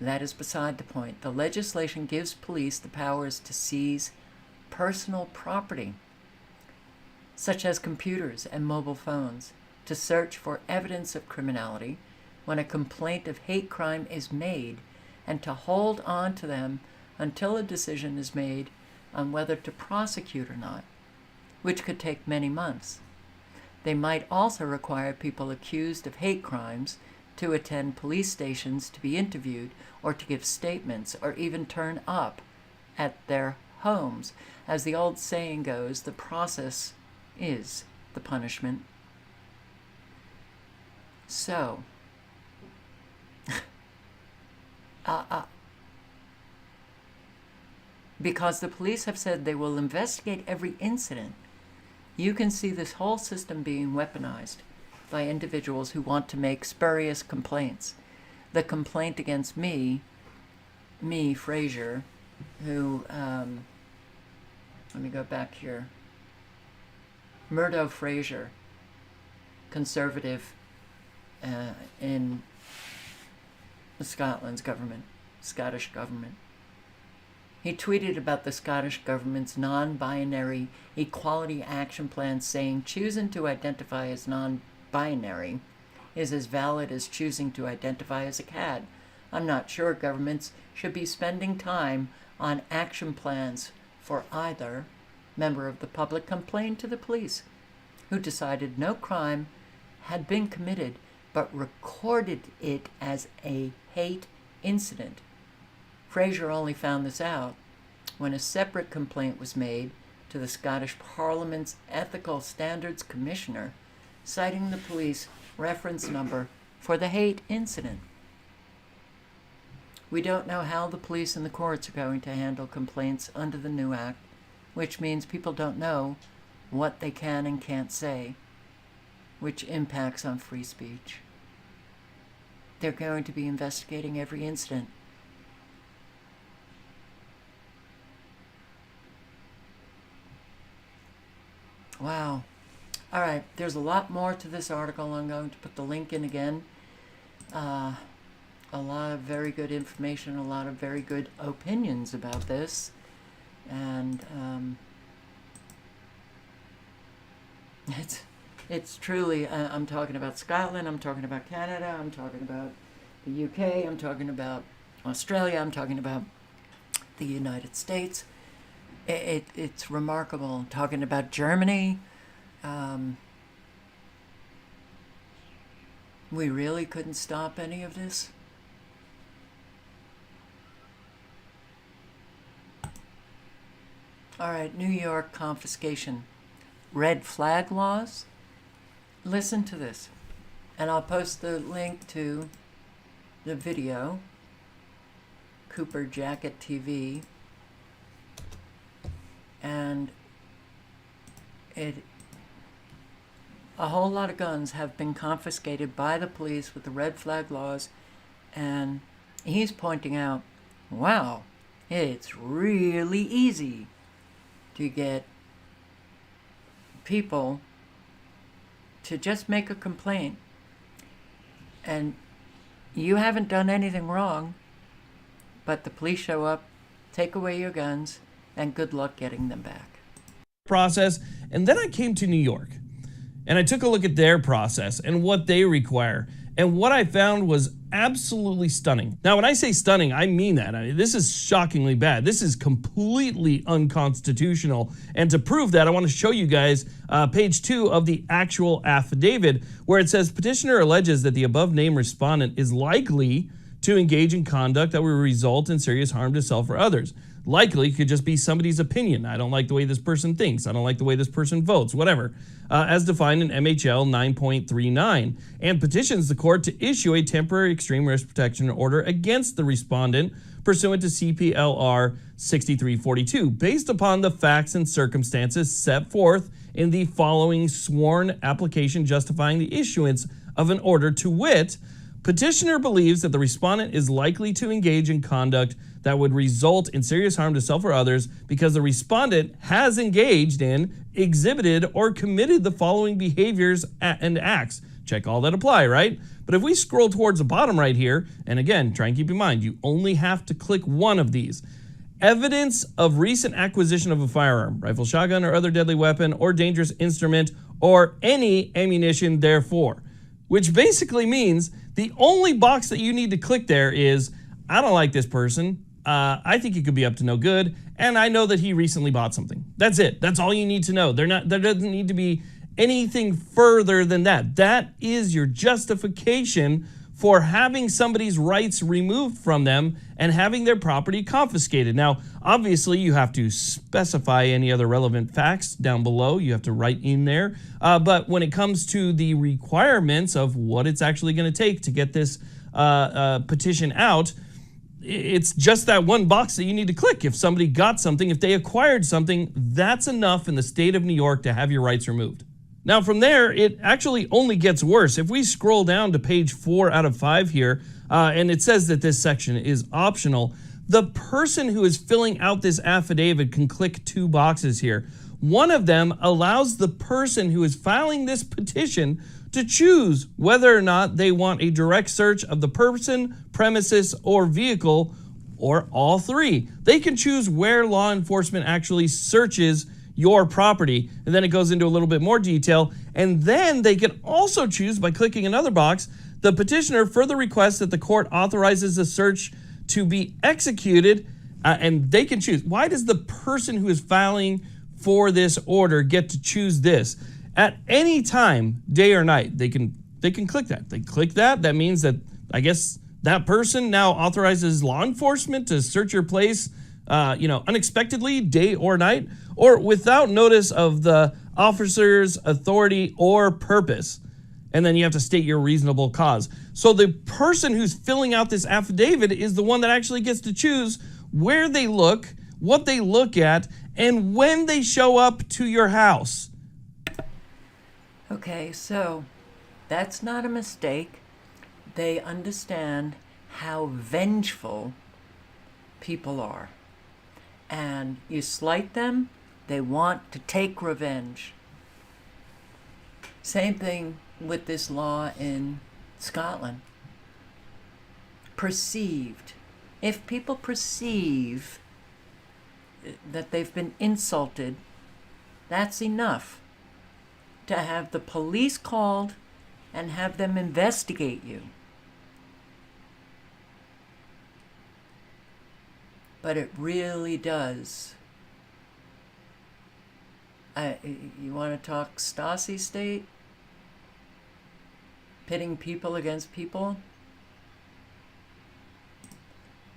that is beside the point. The legislation gives police the powers to seize personal property, such as computers and mobile phones, to search for evidence of criminality when a complaint of hate crime is made, and to hold on to them until a decision is made on whether to prosecute or not, which could take many months. They might also require people accused of hate crimes to attend police stations to be interviewed or to give statements or even turn up at their homes. As the old saying goes, the process is the punishment. So, because the police have said they will investigate every incident, you can see this whole system being weaponized by individuals who want to make spurious complaints. The complaint against me, Fraser, who, let me go back here, Murdo Fraser, conservative in the Scottish government. He tweeted about the Scottish government's non-binary equality action plan, saying choosing to identify as non-binary is as valid as choosing to identify as a cat. I'm not sure governments should be spending time on action plans for either. Member of the public complained to the police, who decided no crime had been committed but recorded it as a hate incident. Fraser only found this out when a separate complaint was made to the Scottish Parliament's Ethical Standards Commissioner, citing the police reference number for the hate incident. We don't know how the police and the courts are going to handle complaints under the new act, which means people don't know what they can and can't say, which impacts on free speech. They're going to be investigating every incident. Wow. All right, there's a lot more to this article. I'm going to put the link in again. A lot of very good information, a lot of very good opinions about this. And it's truly, I'm talking about Scotland, I'm talking about Canada, I'm talking about the UK, I'm talking about Australia, I'm talking about the United States. It's remarkable. I'm talking about Germany. We really couldn't stop any of this? All right, New York confiscation. Red flag laws? Listen to this. And I'll post the link to the video, Cooper Jacket TV. And a whole lot of guns have been confiscated by the police with the red flag laws, and he's pointing out, wow, it's really easy to get people to just make a complaint, and you haven't done anything wrong, but the police show up, take away your guns, and good luck getting them back. Process, and then I came to New York, and I took a look at their process and what they require, and what I found was absolutely stunning. Now, when I say stunning, I mean that. This is shockingly bad. This is completely unconstitutional, and to prove that, I want to show you guys page 2 of the actual affidavit, where it says, petitioner alleges that the above-named respondent is likely to engage in conduct that will result in serious harm to self or others. Likely could just be somebody's opinion. I don't like the way this person thinks. I don't like the way this person votes, whatever, as defined in MHL 9.39, and petitions the court to issue a temporary extreme risk protection order against the respondent pursuant to CPLR 6342, based upon the facts and circumstances set forth in the following sworn application justifying the issuance of an order, to wit, petitioner believes that the respondent is likely to engage in conduct that would result in serious harm to self or others because the respondent has engaged in, exhibited, or committed the following behaviors and acts. Check all that apply, right? But if we scroll towards the bottom right here, and again, try and keep in mind, you only have to click one of these. Evidence of recent acquisition of a firearm, rifle, shotgun, or other deadly weapon, or dangerous instrument, or any ammunition therefore. Which basically means the only box that you need to click there is, I don't like this person, I think he could be up to no good, and I know that he recently bought something. That's it. That's all you need to know. There doesn't need to be anything further than that. That is your justification for having somebody's rights removed from them and having their property confiscated. Now, obviously, you have to specify any other relevant facts down below. You have to write in there. But when it comes to the requirements of what it's actually going to take to get this petition out, it's just that one box that you need to click. If somebody got something, if they acquired something, that's enough in the state of New York to have your rights removed. Now, from there, it actually only gets worse. If we scroll down to page 4 out of 5 here, and it says that this section is optional, the person who is filling out this affidavit can click 2 boxes here. One of them allows the person who is filing this petition to choose whether or not they want a direct search of the person, premises, or vehicle, or all 3. They can choose where law enforcement actually searches your property, and then it goes into a little bit more detail, and then they can also choose, by clicking another box, the petitioner further requests that the court authorizes the search to be executed, and they can choose. Why does the person who is filing for this order get to choose this? At any time, day or night, they can they can click that. They click that. That means that, I guess, that person now authorizes law enforcement to search your place, unexpectedly, day or night, or without notice of the officer's authority or purpose. And then you have to state your reasonable cause. So the person who's filling out this affidavit is the one that actually gets to choose where they look, what they look at, and when they show up to your house. Okay, so that's not a mistake. They understand how vengeful people are. And you slight them, they want to take revenge. Same thing with this law in Scotland. Perceived. If people perceive that they've been insulted, that's enough to have the police called and have them investigate you. But it really does. You want to talk Stasi state? Pitting people against people?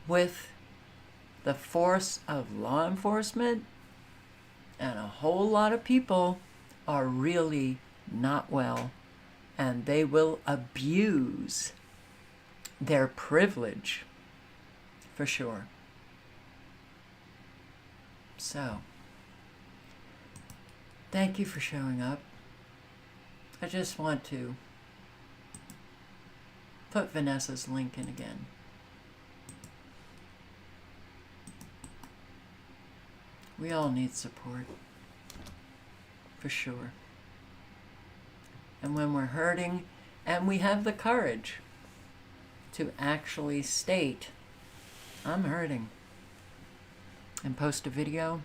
With the force of law enforcement, and a whole lot of people are really not well, and they will abuse their privilege for sure. So, thank you for showing up. I just want to put Vanessa's link in again. We all need support, for sure. And when we're hurting, and we have the courage to actually state, I'm hurting, and post a video,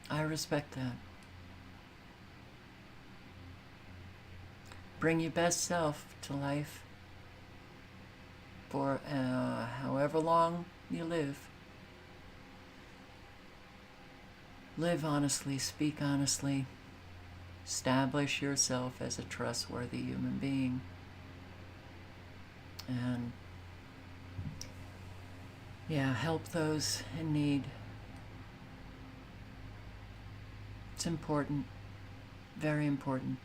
I respect that. Bring your best self to life for however long you live. Live honestly, speak honestly, establish yourself as a trustworthy human being, and help those in need. It's important, very important.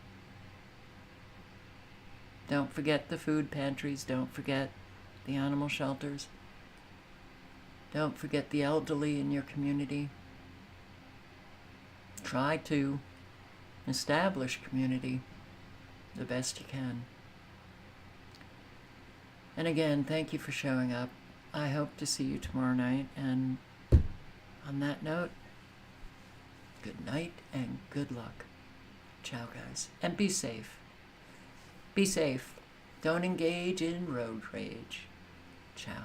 Don't forget the food pantries, don't forget the animal shelters, don't forget the elderly in your community. Try to establish community the best you can. And again, thank you for showing up. I hope to see you tomorrow night. And on that note, good night and good luck. Ciao, guys. And be safe. Be safe. Don't engage in road rage. Ciao.